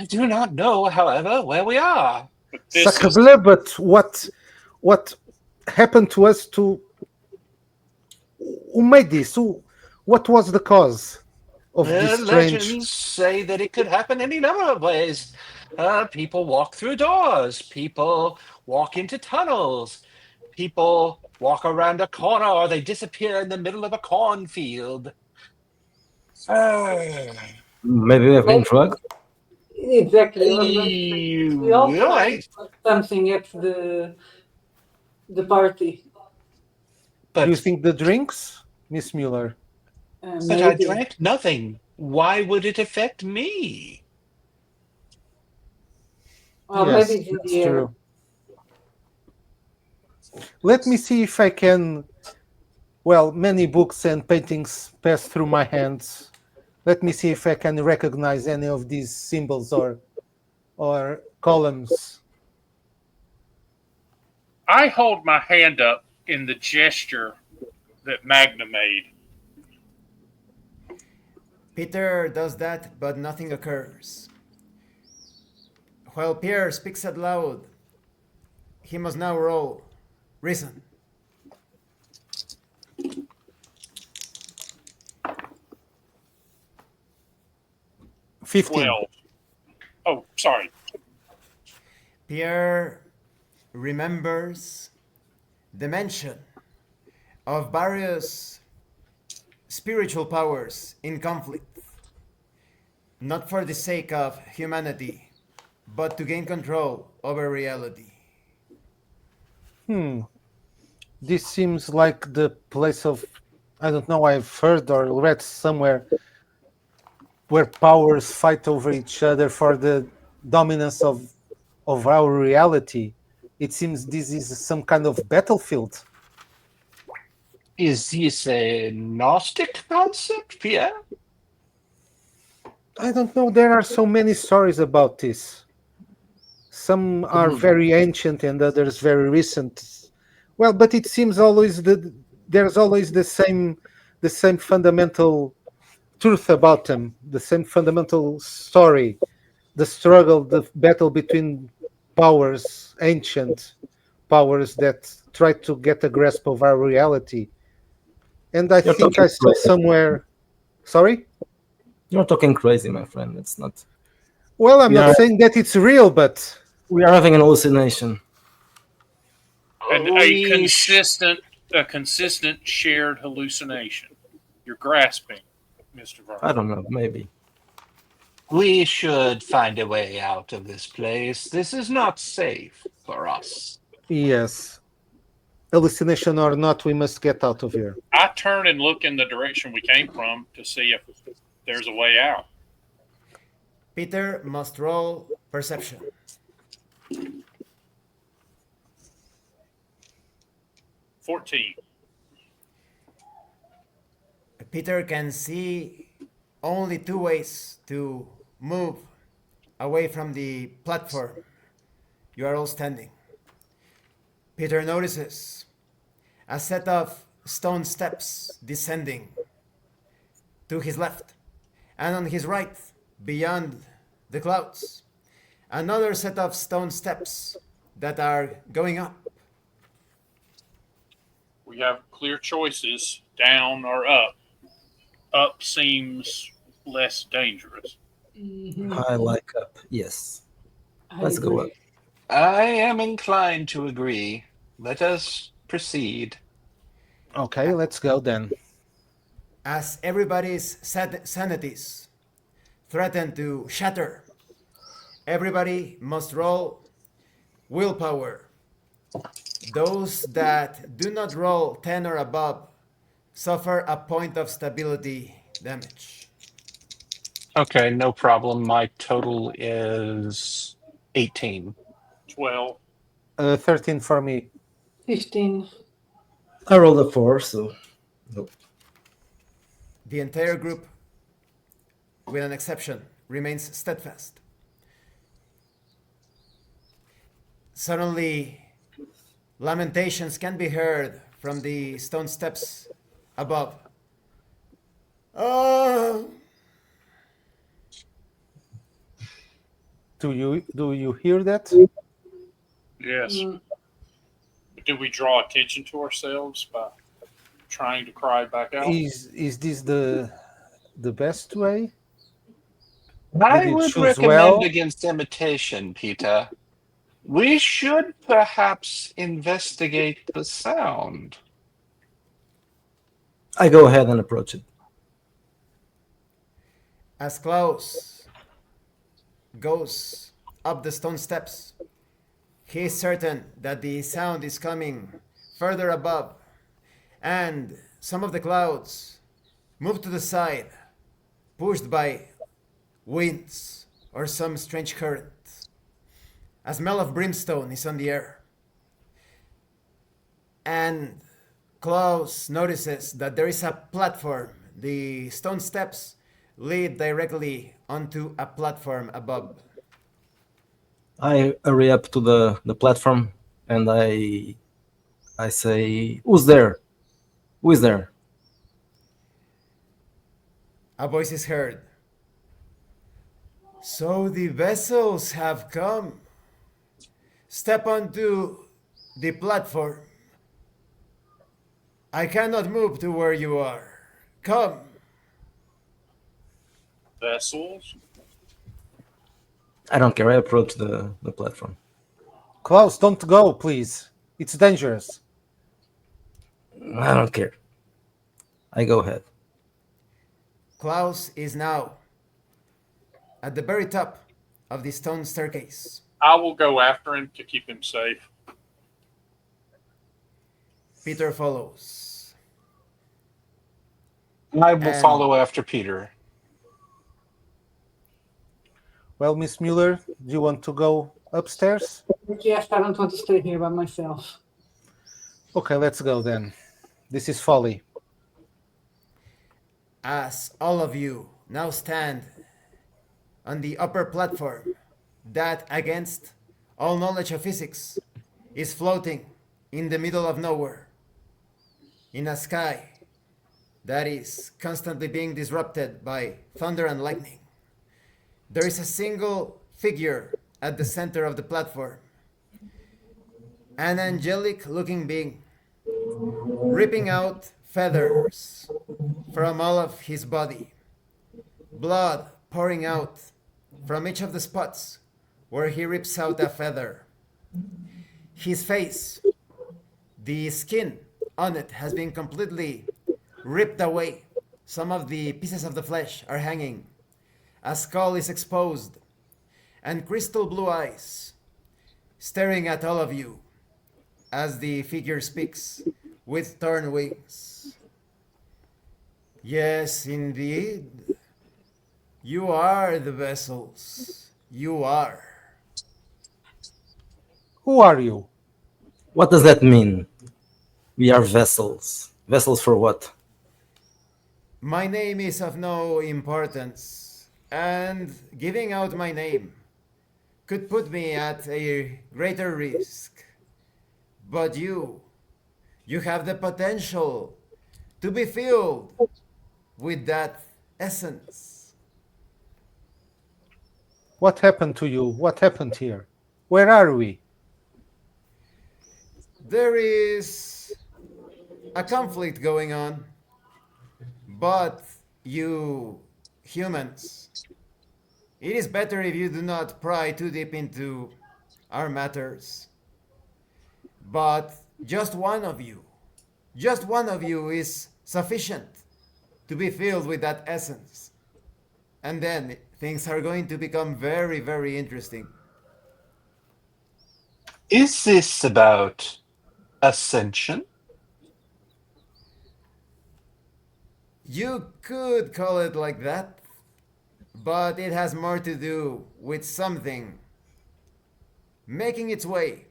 do not know, however, where we are. But this Sacre is bleu, but what happened to us to who made this? What was the cause of this strange? Legends say that it could happen any number of ways. People walk through doors, people walk into tunnels, people walk around a corner, or they disappear in the middle of a cornfield. Uh, Maybe we have been Maybe drugged. exactly. I was going to say we all tried right, something at the party. Do you but think the drinks, Miss Mueller? I Maybe. drank nothing. Why would it affect me? Well, maybe Yes, it's in that's the air. true. Let me see if I can. Well, many books and paintings pass through my hands. Let me see if I can recognize any of these symbols or columns. I hold my hand up in the gesture that Magna made. Peter does that, but nothing occurs. While Pierre speaks out loud, he must now roll reason. $15. 12. Oh, sorry. Pierre remembers the mention of various spiritual powers in conflict, not for the sake of humanity, but to gain control over reality. This seems like the place of, I don't know, I've heard or read somewhere where powers fight over each other for the dominance of our reality. It seems this is some kind of battlefield. Is this a Gnostic concept, Pierre? I don't know. There are so many stories about this. Some are very ancient and others very recent. Well, but it seems always that there's always the same fundamental truth about them, the same fundamental story, the struggle, the battle between powers, ancient powers that try to get a grasp of our reality. And I You're think talking I saw crazy. somewhere. Sorry. You're talking crazy, my friend. It's not. Well, I'm We not are saying that it's real, but we are having an hallucination. And We a consistent shared hallucination. You're grasping, Mr. I Vernon. don't know. Maybe. we should find a way out of this place. This is not safe for us. yes, hallucination or not, we must get out of here. I turn and look in the direction we came from to see if there's a way out. Peter must roll perception. 14. Peter can see only two ways to move away from the platform you are all standing. Peter notices a set of stone steps descending to his left, and on his right, beyond the clouds, another set of stone steps that are going up. We have clear choices down or up. Up seems less dangerous. I like up. Yes. I Let's go up. agree. I am inclined to agree. Let us proceed. Okay, let's go then. As everybody's sanities threaten to shatter, everybody must roll willpower. Those that do not roll 10 or above suffer a point of stability damage. Okay, no problem. My total is 18. 12. 13 for me. 15. I rolled a 4, so nope. The entire group, with an exception, remains steadfast. Suddenly, lamentations can be heard from the stone steps above. Oh, Do you hear that? Yes. Mm, Do we draw attention to ourselves by trying to cry back out? Is this the best way? Did I you would choose recommend well? against imitation, Peter. We should perhaps investigate the sound. I go ahead and approach it. as Klaus goes up the stone steps, he is certain that the sound is coming further above, and some of the clouds move to the side, pushed by winds or some strange current. A smell of brimstone is on the air, and Klaus notices that there is a platform. The stone steps lead directly onto a platform above. I hurry up to the platform and I say, "Who's there? Who is there?" A voice is heard. So the vessels have come. Step onto the platform. I cannot move to where you are. Come. Vessels? I don't care. I approach the platform. Klaus, don't go, please. It's dangerous. I don't care. I go ahead. Klaus is now at the very top of the stone staircase. I will go after him to keep him safe. Peter follows. I will And follow after Peter. Well, Miss Mueller, do you want to go upstairs? yes, I don't want to stay here by myself. Okay, let's go then. This is folly. as all of you now stand on the upper platform that, against all knowledge of physics, is floating in the middle of nowhere, in a sky that is constantly being disrupted by thunder and lightning. There is a single figure at the center of the platform, an angelic looking being, ripping out feathers from all of his body, blood pouring out from each of the spots where he rips out a feather. His face, the skin on it has been completely ripped away. Some of the pieces of the flesh are hanging. A skull is exposed, and crystal blue eyes staring at all of you as the figure speaks with torn wings. Yes, indeed. You are the vessels. You are. Who are you? What does that mean? We are vessels. Vessels for what? My name is of no importance, and giving out my name could put me at a greater risk. But you have the potential to be filled with that essence. What happened to you? What happened here? Where are we? There is a conflict going on, but you humans, it is better if you do not pry too deep into our matters. But just one of you is sufficient to be filled with that essence. And then things are going to become very, very interesting. Is this about ascension? You could call it like that, but it has more to do with something making its way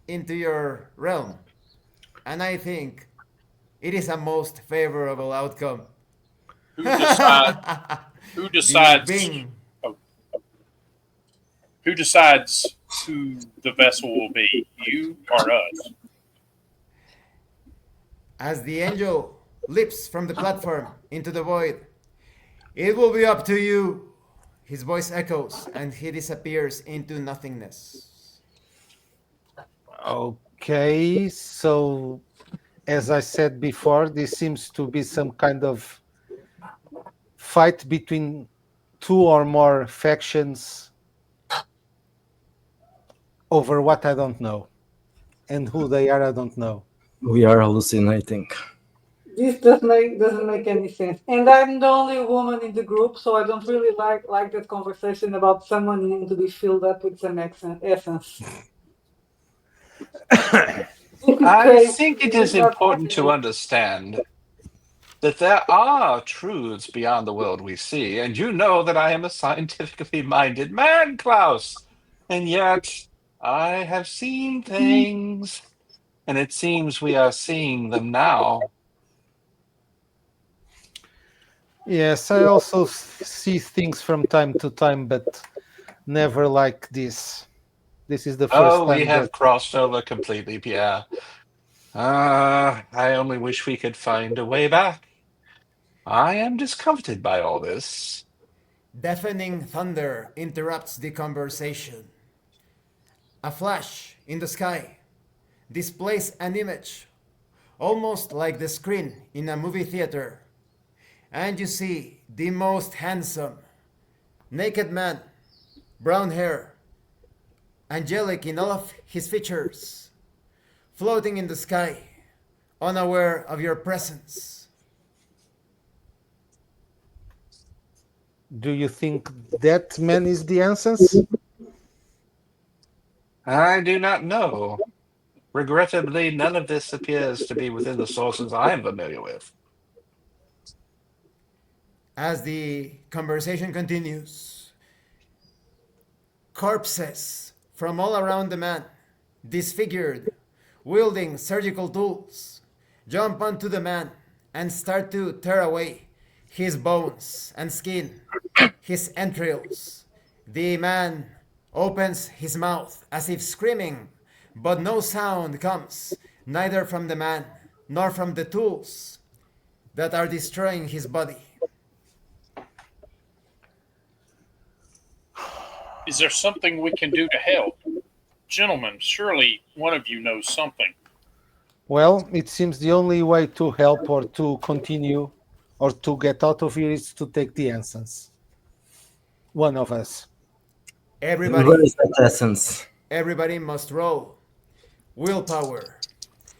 into your realm. And I think it is a most favorable outcome. Who decide? Who The decides? Bing. Who decides who the vessel will be? You or us? As the angel leaps from the platform into the void, it will be up to you. His voice echoes and he disappears into nothingness. Okay, so as I said before, this seems to be some kind of fight between two or more factions over what I don't know. And who they are, I don't know. We are hallucinating. This doesn't make any sense. And I'm the only woman in the group, so I don't really like that conversation about someone needing to be filled up with some essence. This is I crazy. think it This is is not important to possible. understand that there are truths beyond the world we see, and you know that I am a scientifically minded man, Klaus. And yet, I have seen things, and it seems we are seeing them now. Yes, I also see things from time to time, but never like this. This is the first Oh, we time that. have crossed over completely, Pierre. I only wish we could find a way back. I am discomforted by all this. Deafening thunder interrupts the conversation. A flash in the sky displays an image, almost like the screen in a movie theater, and you see the most handsome, naked man, brown hair, angelic in all of his features, floating in the sky, unaware of your presence. Do you think that man is the answers? I do not know. Regrettably, none of this appears to be within the sources I am familiar with. As the conversation continues, corpses from all around the man, disfigured, wielding surgical tools, jump onto the man and start to tear away his bones and skin, his entrails. The man opens his mouth as if screaming, but no sound comes, neither from the man nor from the tools that are destroying his body. Is there something we can do to help? Gentlemen, surely one of you knows something. Well, it seems the only way to help or to continue or to get out of here is to take the essence. One of us. And where is Everybody, that essence? everybody must roll willpower.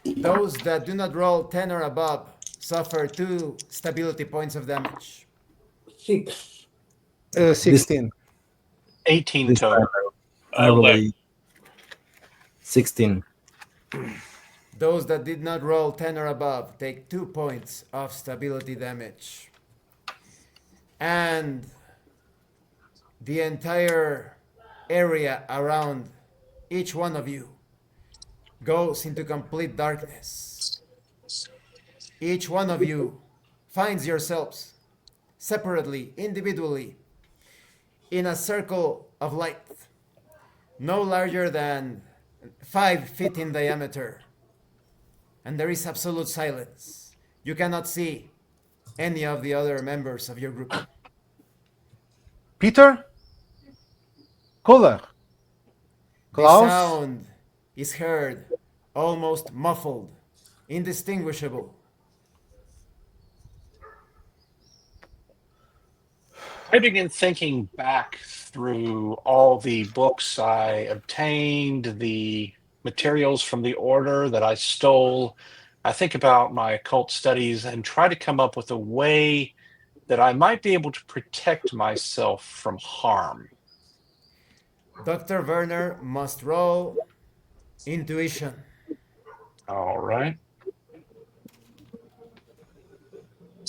Those that do not roll 10 or above suffer 2 stability points of damage. 6. This 16. 18 this time total. I roll 11. a 16. Those that did not roll 10 or above take 2 points of stability damage. And the entire area around each one of you goes into complete darkness. Each one of you finds yourselves separately, individually, in a circle of light, no larger than 5 feet in diameter. And there is absolute silence. You cannot see any of the other members of your group. Peter? Kohler? The Klaus? sound is heard, almost muffled, indistinguishable. I begin thinking back through all the books I obtained, the materials from the order that I stole. I think about my occult studies and try to come up with a way that I might be able to protect myself from harm. Dr. Werner must roll intuition. All right.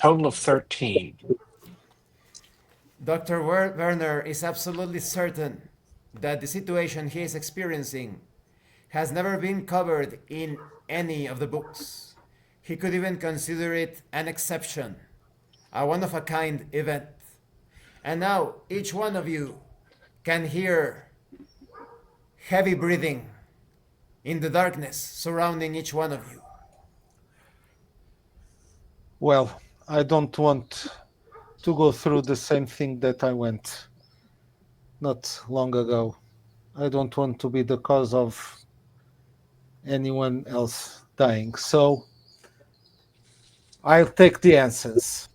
Total of 13. Dr. Werner is absolutely certain that the situation he is experiencing has never been covered in any of the books. He could even consider it an exception. a one of a kind event. And now each one of you can hear heavy breathing in the darkness surrounding each one of you. Well, I don't want to go through the same thing that I went not long ago. I don't want to be the cause of anyone else dying. So I'll take the answers.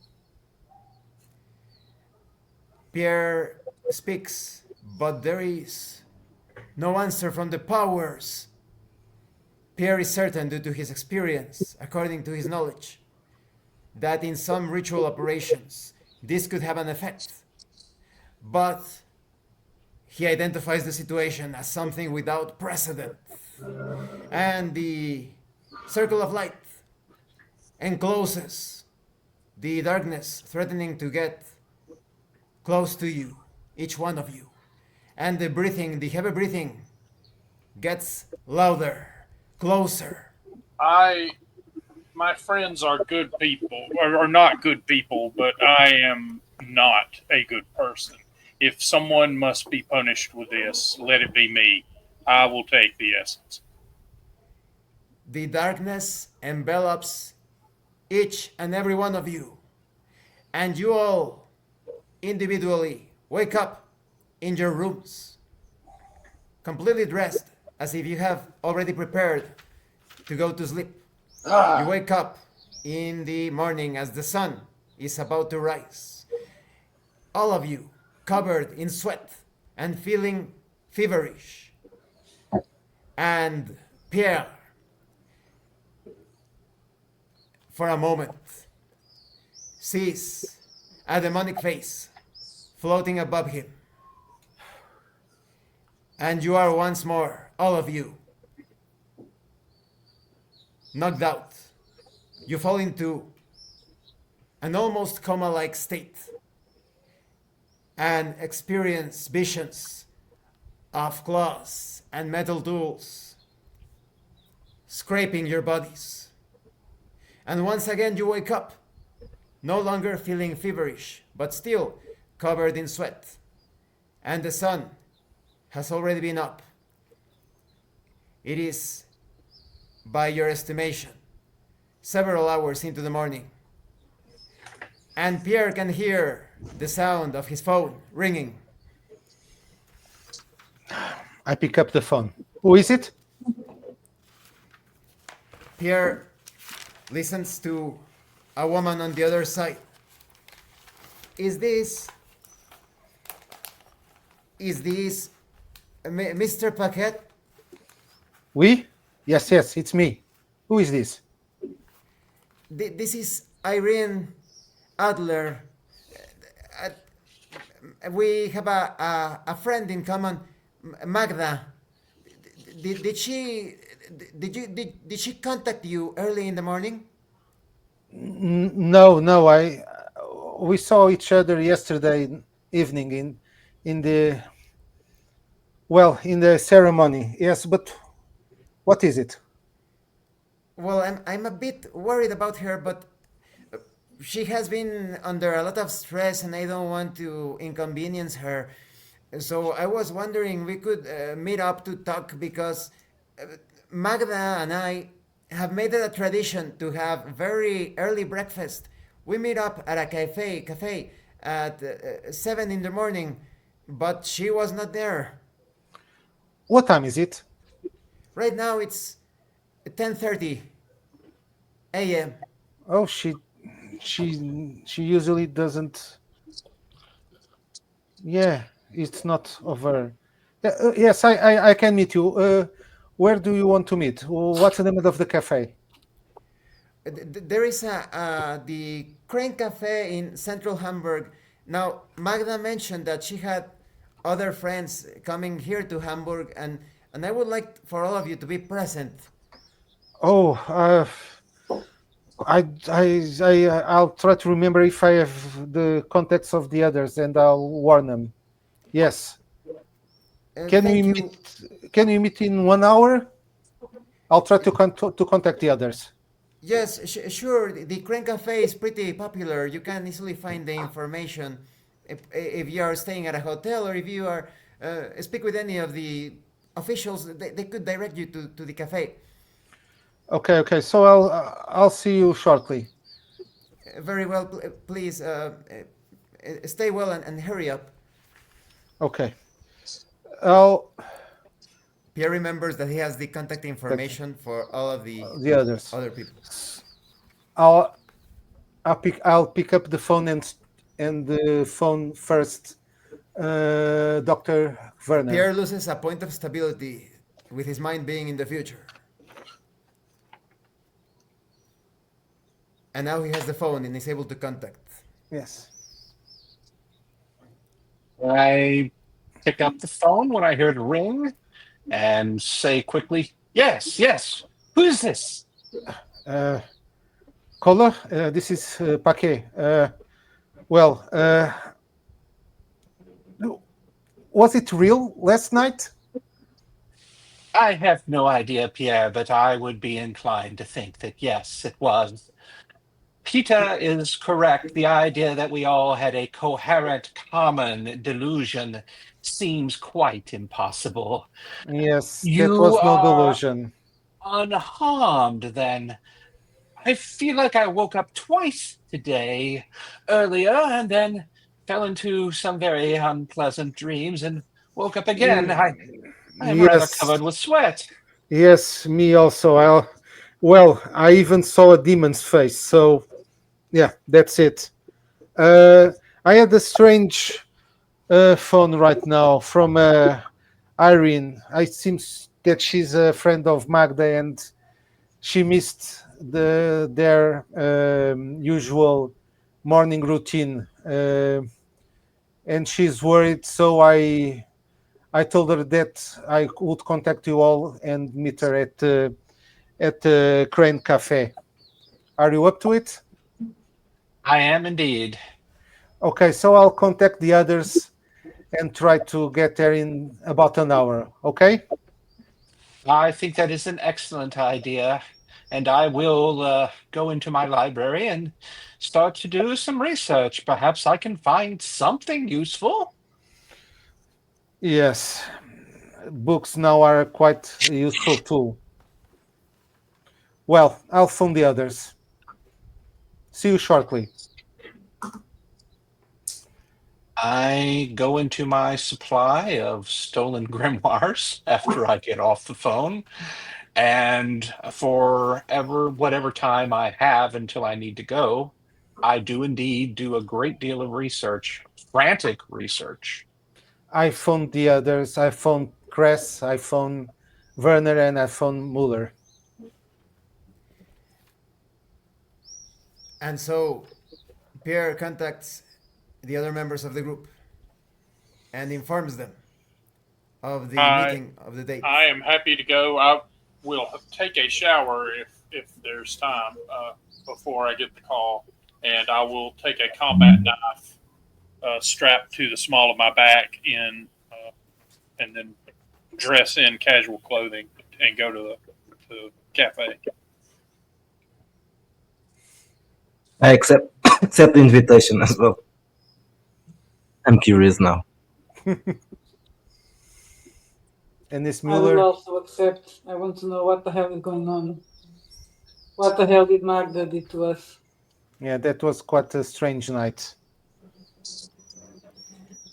Pierre speaks, but there is no answer from the powers. Pierre is certain, due to his experience, according to his knowledge, that in some ritual operations this could have an effect. But he identifies the situation as something without precedent. And the circle of light encloses the darkness, threatening to get close to you, each one of you. And the breathing, the heavy breathing, gets louder, closer. My friends are good people, or not good people, but I am not a good person. If someone must be punished with this, let it be me. I will take the essence. The darkness envelops each and every one of you, and you all individually wake up in your rooms, completely dressed, as if you have already prepared to go to sleep. You wake up in the morning as the sun is about to rise. All of you covered in sweat and feeling feverish. And Pierre, for a moment, sees a demonic face floating above him. And you are once more, all of you, knocked out. You fall into an almost coma-like state and experience visions of claws and metal tools scraping your bodies. And once again you wake up, no longer feeling feverish, but still covered in sweat. And the sun has already been up. It is, by your estimation, several hours into the morning. And Pierre can hear the sound of his phone ringing. I pick up the phone. Who is it? Pierre listens to a woman on the other side. Is this Mr. Paquette? We? Yes, it's me. Who is this? This is Irene Adler. We have a friend in common, Magda. Did she contact you early in the morning? No. We saw each other yesterday evening in the ceremony. Yes, but what is it? Well, I'm a bit worried about her, but she has been under a lot of stress, and I don't want to inconvenience her. So I was wondering we could meet up to talk, because Magda and I have made it a tradition to have very early breakfast. We meet up at a cafe at 7 in the morning, but she was not there. What time is it? Right now it's 10:30 a.m. Oh, she usually doesn't. Yeah, it's not over. Yes, I can meet you. Where do you want to meet? What's the name of the cafe? There is the Crane Cafe in Central Hamburg. Now, Magda mentioned that she had other friends coming here to Hamburg, and I would like for all of you to be present. Oh, I'll try to remember if I have the contacts of the others, and I'll warn them. Yes. Can we Thank you. meet? Can we meet in 1 hour? I'll try to contact the others. Yes, sure. The Crane Cafe is pretty popular. You can easily find the information if you are staying at a hotel or if you are speak with any of the officials. They could direct you to the cafe. Okay, okay. So I'll see you shortly. Very well. Please stay well and hurry up. Okay. I'll Pierre remembers that he has the contact that information for all of the the others. other people. I'll I'll pick up the phone and the phone first. Dr. Werner. Pierre loses a point of stability with his mind being in the future. And now he has the phone and is able to contact. Yes. I pick up the phone when I hear it ring and say quickly, "Yes, yes. Who is this?" Caller, this is Paquet. Well, was it real last night? I have no idea, Pierre, but I would be inclined to think that yes, it was. Peter is correct. The idea that we all had a coherent common delusion seems quite impossible. Yes, that You was no are delusion. unharmed, then. I feel like I woke up twice today, earlier, and then fell into some very unpleasant dreams and woke up again. I'm rather Yes, covered with sweat. yes, me also. I even saw a demon's face. So yeah, that's it. Uh, I had a strange phone right now from Irene. It seems that she's a friend of Magda, and she missed their usual morning routine, and she's worried. So I told her that I would contact you all and meet her at the Crane Cafe. Are you up to it? I am indeed. Okay, so I'll contact the others and try to get there in about an hour. Okay? I think that is an excellent idea, and I will go into my library and start to do some research. Perhaps I can find something useful. Yes, books now are quite a useful tool. Well, I'll phone the others. See you shortly. I go into my supply of stolen grimoires after I get off the phone, and for whatever time I have until I need to go, I do indeed do a great deal of research, frantic research. I phoned the others. I phoned Kress, I phoned Werner, and I phoned Muller. And so Pierre contacts the other members of the group and informs them of the I meeting of the date. I am happy to go. I will take a shower if there's time before I get the call, and I will take a combat knife strapped to the small of my back and then dress in casual clothing and go to the cafe. I accept accept the invitation as well. I'm curious now. And this I will Muller, also accept. I want to know what the hell is going on. What the hell did Magda do to us? yeah, that was quite a strange night.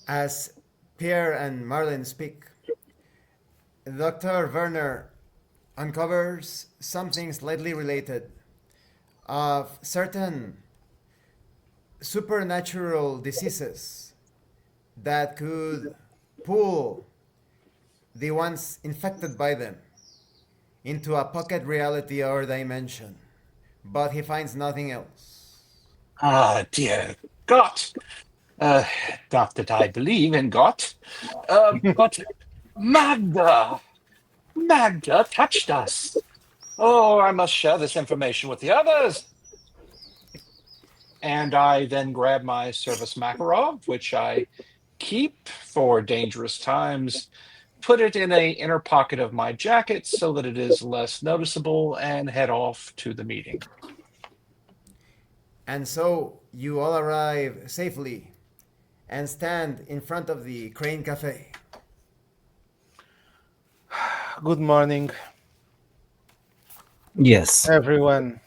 As Pierre and Marlin speak, Dr. Werner uncovers something slightly related of certain supernatural diseases that could pull the ones infected by them into a pocket reality or dimension. But he finds nothing else. Ah, dear God. Uh, Not that I believe in God, but Magda, Magda touched us. Oh, I must share this information with the others. And I then grab my service Makarov, which I keep for dangerous times, put it in a inner pocket of my jacket so that it is less noticeable, and head off to the meeting. And so you all arrive safely and stand in front of the Crane Cafe. Good morning, Yes. everyone.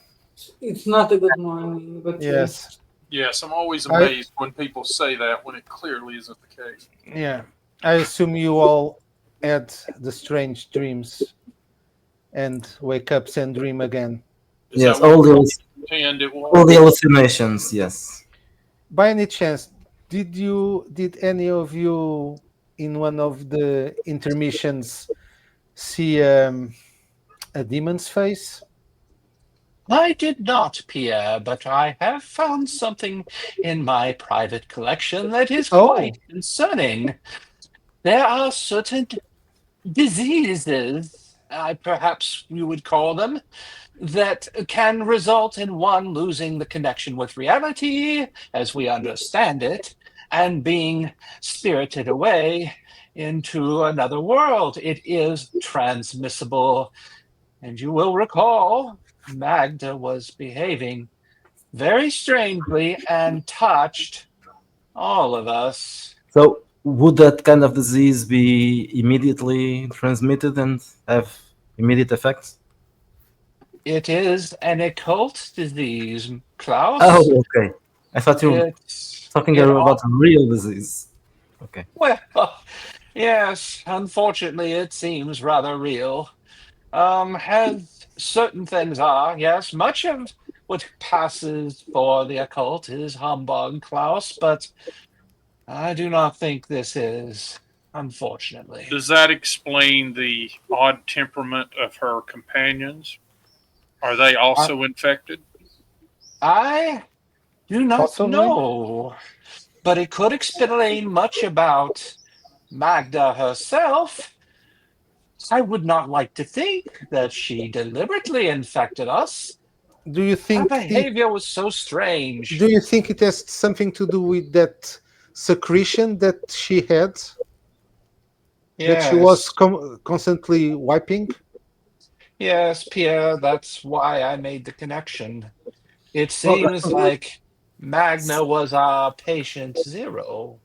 It's not a good morning, but Yes. Yes, I'm always I- amazed when people say that when it clearly isn't the case. Yeah. I assume you all had the strange dreams and wake up and dream again. Is Yes, that what all we the pretend it was? all the hallucinations. Yes. By any chance, did any of you in one of the intermissions see a demon's face? I did not, Pierre, but I have found something in my private collection that is quite Oh, concerning. There are certain diseases, perhaps you would call them, that can result in one losing the connection with reality as we understand it and being spirited away into another world. It is transmissible. And you will recall Magda was behaving very strangely and touched all of us. So would that kind of disease be immediately transmitted and have immediate effects? It is an occult disease, Klaus. Oh, okay. I thought you were talking It about a real disease. Okay. well, yes, unfortunately, it seems rather real. As certain things are, yes, much of what passes for the occult is humbug, Klaus, but I do not think this is, unfortunately. Does that explain the odd temperament of her companions? Are they also infected? I do not possibly. know, but it could explain much about Magda herself. I would not like to think that she deliberately infected us. Do you Her think behavior was so strange. do you think it has something to do with that secretion that she had, that she was Yes, constantly wiping? yes, Pierre, that's why I made the connection. It Well, seems like Magna was our patient zero.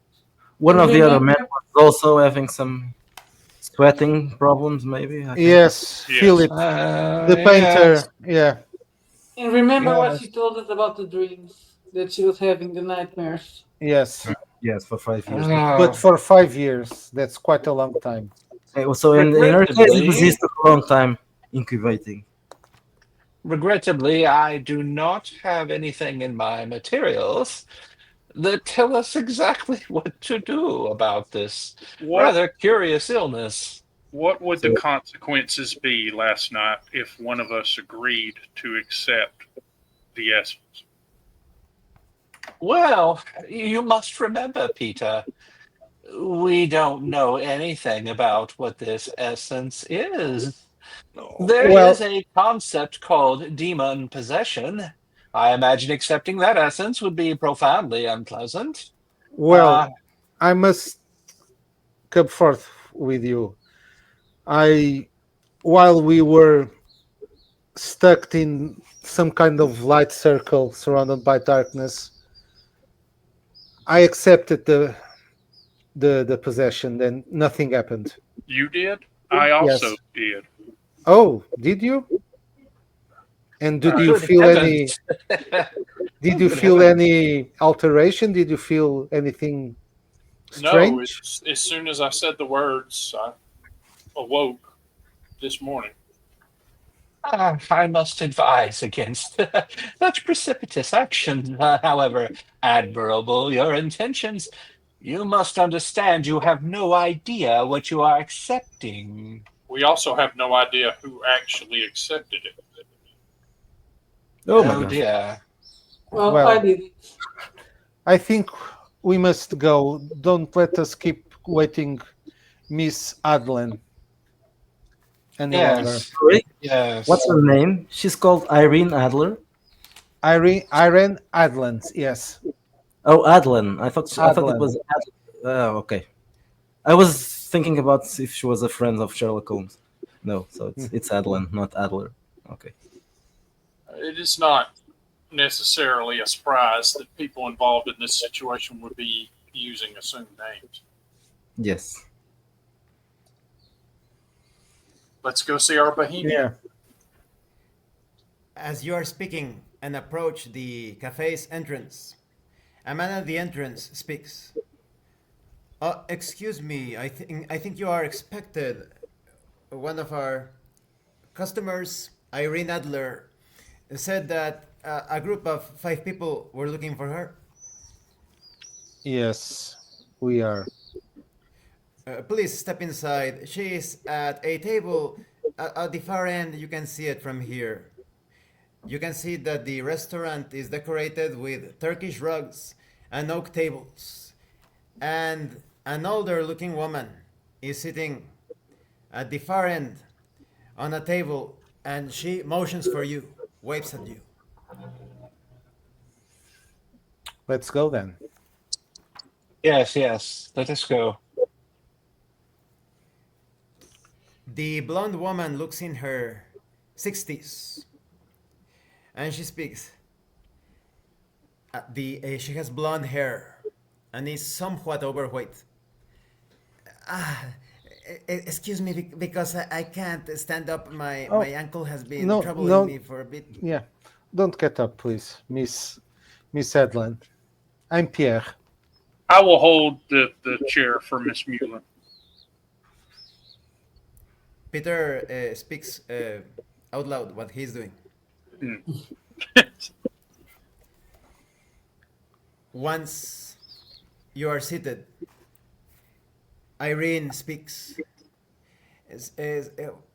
one and of the other men remember, was also having some sweating problems, maybe, I think. Yes, Yes. Philip, the Yes, painter. Yeah. and remember what yes. she told us about the dreams that she was having, the nightmares. Yes. Yes, for 5 years. But Uh, for 5 years, that's quite a long time. So in her case, the disease regrettably, took a long time incubating. regrettably, I do not have anything in my materials that tell us exactly what to do about this What rather curious illness. what would the So consequences be last night if one of us agreed to accept the essence? Well, you must remember, Peter, we don't know anything about what this essence is. There is Well, a concept called demon possession. I imagine accepting that essence would be profoundly unpleasant. well, Uh, I must come forth with you. I, while we were stuck in some kind of light circle surrounded by darkness, I accepted the possession, and nothing happened. You did? I also Yes. did. Oh, did you? And did Uh, you good feel any? heavens. Did you Good feel heavens. any alteration? Did you feel anything no, strange? it's as soon as I said the words, I awoke this morning. I must advise against such precipitous action. However admirable your intentions, you must understand you have no idea what you are accepting. We also have no idea who actually accepted it. Oh my Oh gosh. dear. Well, I Well, did it. I think we must go. Don't let us keep waiting, Miss Adlan, any longer. Yes, Sorry, what's yes. her name? She's called Irene Adler. Irene Adlan, yes, Oh, Adlan. I thought it Adlan. was. Oh, okay. I was thinking about if she was a friend of Sherlock Holmes. No, so it's Adeline, not Adler. Okay. It is not necessarily a surprise that people involved in this situation would be using assumed names. Yes. Let's go see our bohemian. Yeah. As you are speaking and approach the cafe's entrance, a man at the entrance speaks. Excuse me, I think you are expected. One of our customers, Irene Adler, said that a group of 5 people were looking for her. Yes, we are. Please step inside. She is at a table at the far end. You can see it from here. You can see that the restaurant is decorated with Turkish rugs and oak tables. And an older looking woman is sitting at the far end on a table and she motions for you, waves at you. Let's go then. Yes, yes. Let us go. The blonde woman looks in her 60s and she speaks. She has blonde hair and is somewhat overweight. Excuse me, because I can't stand up. My ankle has been No, troubling no. me for a bit. Yeah. Don't get up, please, Miss Adeline. I'm Pierre. I will hold the chair for Miss Mueller. Peter speaks out loud what he's doing. Once you are seated, Irene speaks.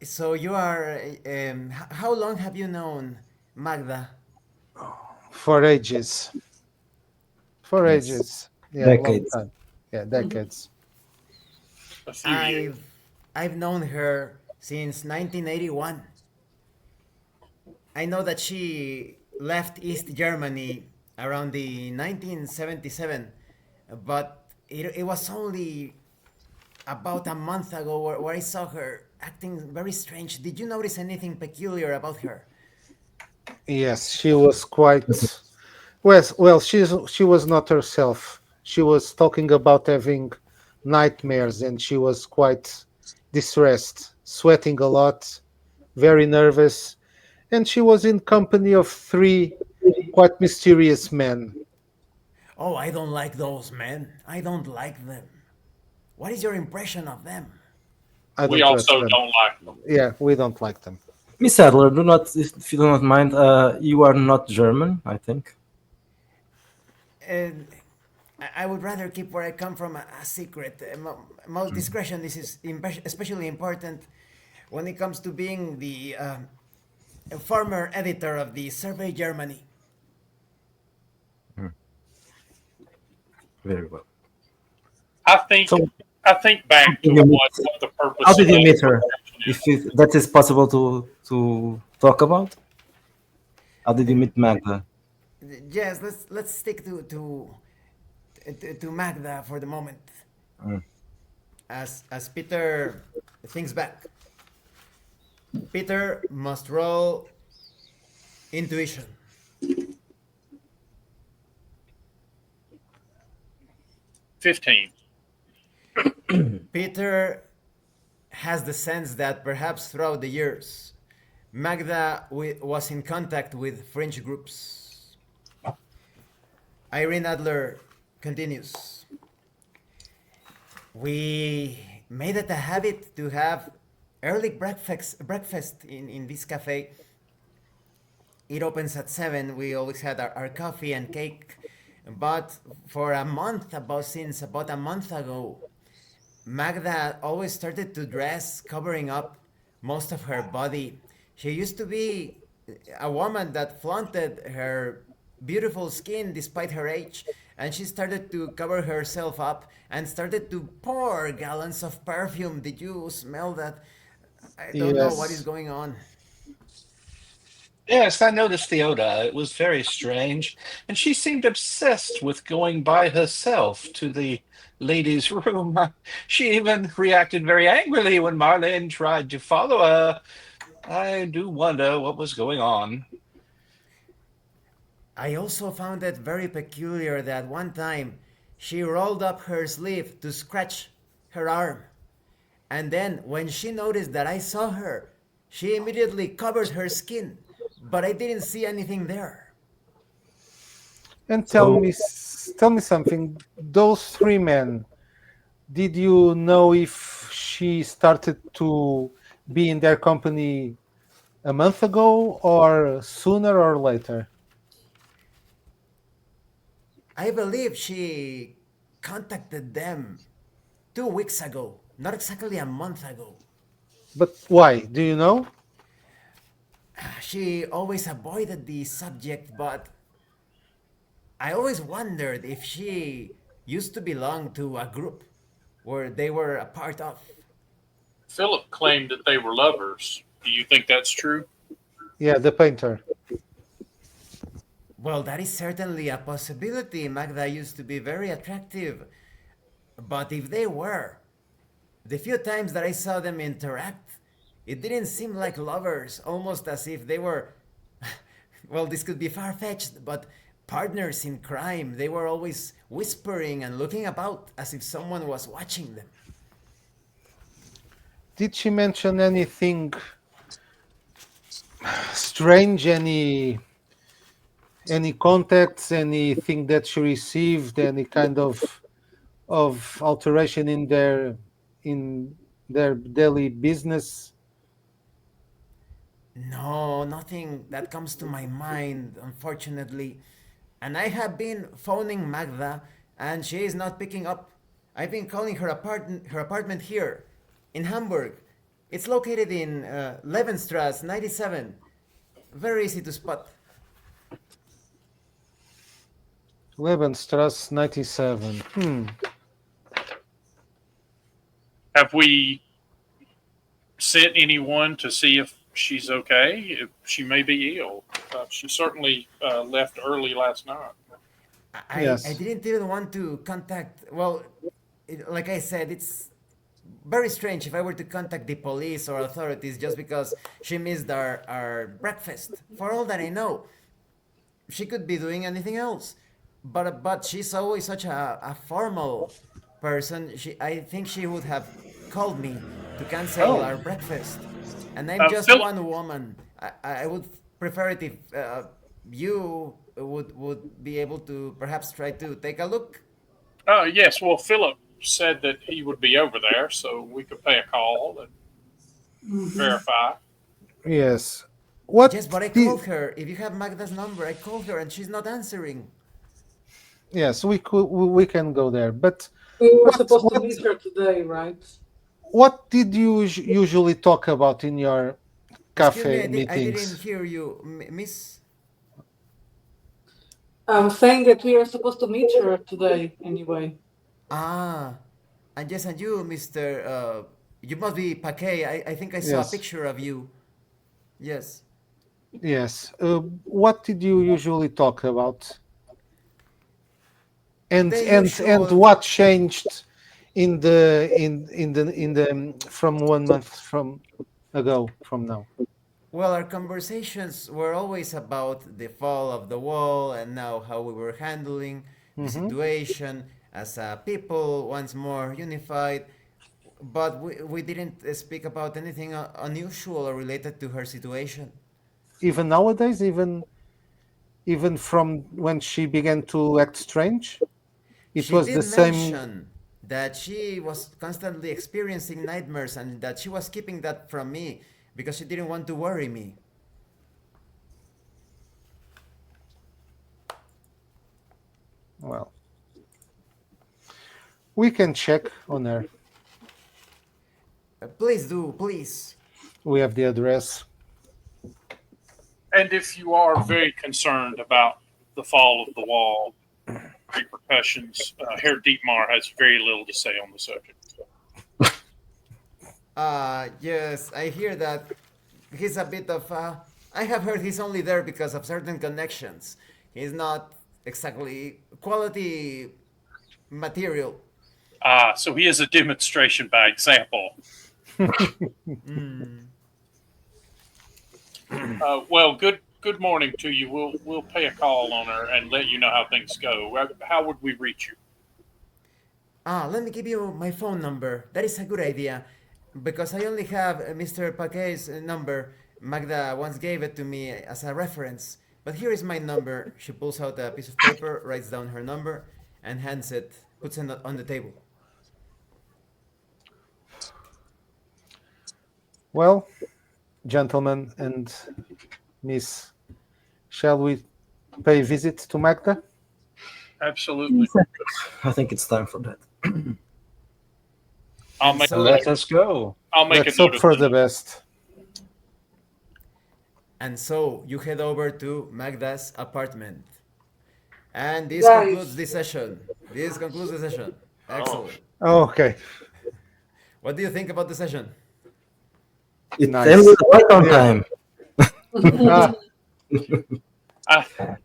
So you are. How long have you known Magda? For ages. For Yes. ages. Yeah, a long Decades. time. Yeah, decades. A few years. I've known her since 1981. I know that she left East Germany around the 1977, but it was only about a month ago where I saw her acting very strange. Did you notice anything peculiar about her? Yes, she was quite well. She was not herself. She was talking about having nightmares, and she was quite distressed, sweating a lot, very nervous, and she was in company of 3 quite mysterious men. Oh, I don't like those men. I don't like them. What is your impression of them? I We don't trust also them. don't like them. Yeah, we don't like them. Miss Adler, do not, if you do not mind, you are not German, I think. And I would rather keep where I come from a secret. Most discretion. This is especially important when it comes to being the former editor of the Survey Germany. Very well. I think So, back to you meet- what the purpose. how did of you that meet her? conversation is. If that is possible to talk about, how did you meet Magda? Yes, let's stick to Magda for the moment. Mm. As Peter thinks back, Peter must roll intuition. 15. Peter has the sense that perhaps throughout the years, Magda was in contact with French groups. Irene Adler continues. We made it a habit to have early breakfast in this cafe. It opens at 7. We always had our coffee and cake. But for a month, since about a month ago, Magda always started to dress covering up most of her body. She used to be a woman that flaunted her beautiful skin despite her age, and she started to cover herself up and started to pour gallons of perfume. Did you smell that? I don't know what is Yes. going on. Yes, I noticed Theoda. It was very strange, and she seemed obsessed with going by herself to the ladies' room. She even reacted very angrily when Marlene tried to follow her. I do wonder what was going on. I also found it very peculiar that one time she rolled up her sleeve to scratch her arm. And then, when she noticed that I saw her, she immediately covered her skin, but I didn't see anything there. And So tell me something. Those three men, did you know if she started to be in their company a month ago or sooner or later? I believe she contacted them 2 weeks ago, not exactly a month ago. But why? Do you know? She always avoided the subject, but I always wondered if she used to belong to a group where they were a part of. Philip claimed that they were lovers. Do you think that's true? Yeah, the painter. Well, that is certainly a possibility. Magda used to be very attractive. But if they were, the few times that I saw them interact, it didn't seem like lovers, almost as if they were, well, this could be far fetched, but partners in crime. They were always whispering and looking about as if someone was watching them. Did she mention anything strange? Any contacts? Anything that she received? Any kind of alteration in their daily business? No, nothing that comes to my mind, unfortunately. And I have been phoning Magda, and she is not picking up. I've been calling her apartment here, in Hamburg. It's located in Levenstrasse 97. Very easy to spot. Lebenstrasse 97. Have we sent anyone to see if she's okay? If she may be ill. She certainly left early last night. I Yes. didn't even want to contact. Well, like I said, it's very strange if I were to contact the police or authorities just because she missed our breakfast. For all that I know, she could be doing anything else. But she's always such a formal person. I think she would have called me to cancel Oh, our breakfast. And I'm just Philip. one woman. I would prefer it if you would be able to perhaps try to take a look. Yes. Well, Philip said that he would be over there, so we could pay a call and Hmm. verify. Yes. What Yes, but I did? called her. If you have Magda's number, I called her and she's not answering. Yes, we can go there. But We were what supposed to what meet her today, right? what did you usually talk about in your Excuse me, cafe I didn't meetings? hear you, Miss. I was saying that we are supposed to meet her today anyway. Ah, and yes, and you, Mister. You must be Paquet. I think I saw a Yes. picture of you. Yes. Yes. What did you usually talk about? The And usual. what changed in the from 1 month from ago from now? Well, our conversations were always about the fall of the wall and now how we were handling the Hmm. situation as a people once more unified. But we didn't speak about anything unusual or related to her situation. Even nowadays, even from when she began to act strange, it She was did the same. mention that she was constantly experiencing nightmares and that she was keeping that from me because she didn't want to worry me. Well, we can check on her. Please do, please. We have the address. And if you are very concerned about the fall of the wall repercussions, Herr Dietmar has very little to say on the subject. Yes, I hear that he's a bit of a I have heard he's only there because of certain connections. He's not exactly quality material. Ah, so he is a demonstration by example. Well, good morning to you. We'll pay a call on her and let you know how things go. How would we reach you? Let me give you my phone number. That is a good idea. Because I only have Mr. Paquet's number. Magda once gave it to me as a reference. But here is my number. She pulls out a piece of paper, writes down her number, and hands it, puts it on the table. Well, gentlemen and Miss, shall we pay a visit to Magda? Absolutely. I think it's time for that. I'll make So- Let us go. I'll make Let's a note hope of for that. the best. And so you head over to Magda's apartment. And this Guys. concludes the session. This concludes the session. Excellent. Oh, okay. What do you think about the session? It Nice. ended right on Yeah. time. Ah,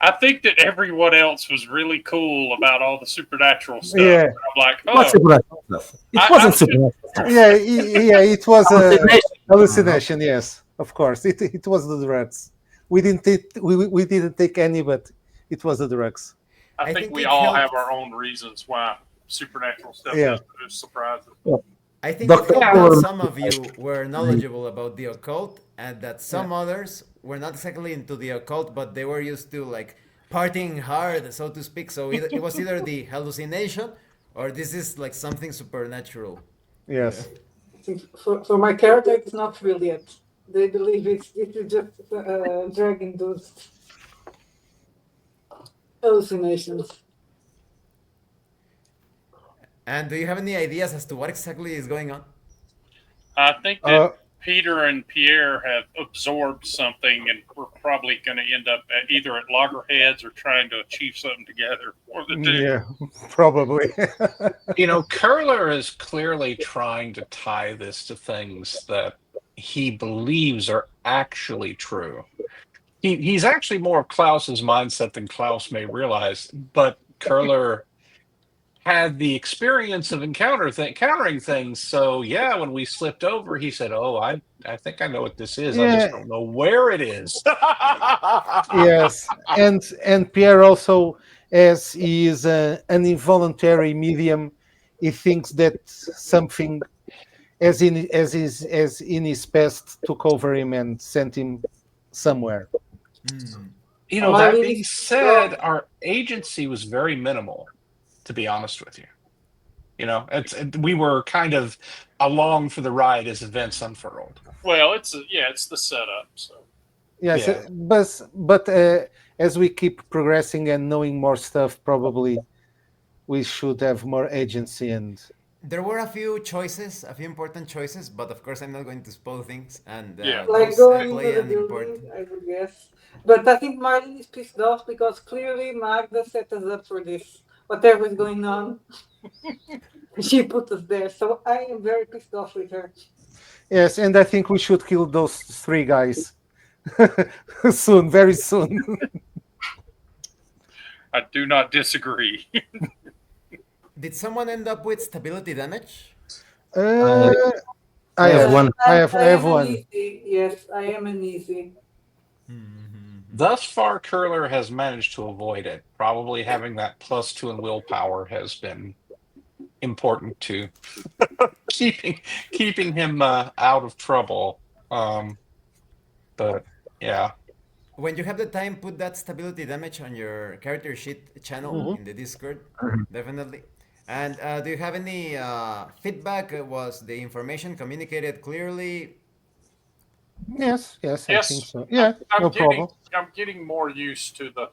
I think that everyone else was really cool about all the supernatural stuff. Yeah. I'm like, What's oh, supernatural stuff? It I- wasn't I- supernatural stuff. yeah, it was a Hallucination. hallucination. Yes, of course. It was the drugs. We didn't take any, but it was the drugs. I I think think we it all helped. have our own reasons why supernatural stuff Yeah. is surprising. I think Dr. it helped Moore- that some of you were knowledgeable about the occult and that some others were not exactly into the occult, but they were used to like partying hard, so to speak. So it was either the hallucination or this is like something supernatural. Yes. For my character, it's not real yet. They believe it is just drug-induced hallucinations. And do you have any ideas as to what exactly is going on? I think that Uh, Peter and Pierre have absorbed something, and we're probably going to end up either at loggerheads or trying to achieve something together. Or the two. yeah, probably. Curler is clearly trying to tie this to things that he believes are actually true. He's actually more of Klaus's mindset than Klaus may realize, but Curler had the experience of encountering things. So yeah, when we slipped over, he said, "Oh, I think I know what this is. I just Yeah. don't know where it is." Yes, and Pierre also, as he is an involuntary medium, he thinks that something, as in his past, took over him and sent him somewhere. You know, Well, that it being is- said, our agency was very minimal, to be honest with you. You know, we were kind of along for the ride as events unfurled. Well, it's the setup. So Yes, Yeah. but as we keep progressing and knowing more stuff, probably we should have more agency and There were a few choices, a few important choices, but of course I'm not going to spoil things. And Yeah. Like those going into play the an building, important. I would guess. But I think Marlene is pissed off because clearly Magda set us up for this. Whatever is going on, she put us there. So I am very pissed off with her. yes, and I think we should kill those three guys soon, very soon. I do not disagree. Did someone end up with stability damage? I have one. I am have an one. easy. Yes, I am an easy. Thus far, Curler has managed to avoid it. Probably having that +2 in willpower has been important to keeping him out of trouble. But yeah, When you have the time, put that stability damage on your character sheet channel in the Discord, definitely. And do you have any feedback? Was the information communicated clearly? Yes, I Yes, think so. Yeah, no problem. I'm getting more used to the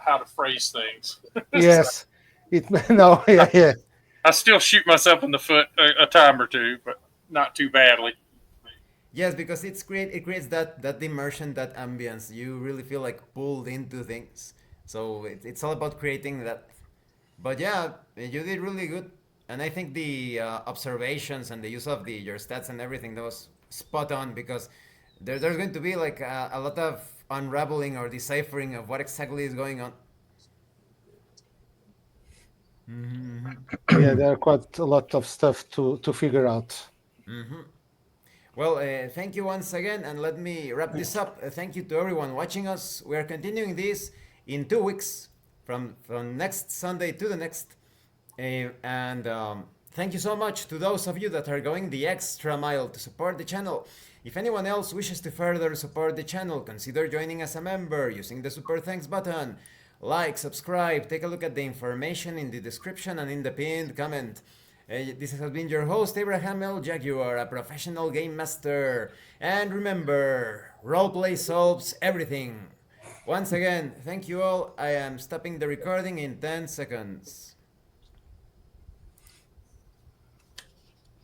how to phrase things. Yes, no, yeah. I still shoot myself in the foot a time or two, but not too badly. Yes, because it creates that immersion, that ambience. You really feel like pulled into things. So it's all about creating that. But yeah, you did really good, and I think the observations and the use of your stats and everything, that was spot on because there's going to be like a lot of unraveling or deciphering of what exactly is going on. Yeah, there are quite a lot of stuff to figure out. Well, thank you once again, and let me wrap this up. Thank you to everyone watching us. We are continuing this in 2 weeks, from next Sunday to the next. And thank you so much to those of you that are going the extra mile to support the channel. If anyone else wishes to further support the channel, consider joining as a member using the super thanks button. Like, subscribe, take a look at the information in the description and in the pinned comment. This has been your host, Abraham L. Jaguar, a professional game master. And remember, roleplay solves everything. Once again, thank you all. I am stopping the recording in 10 seconds.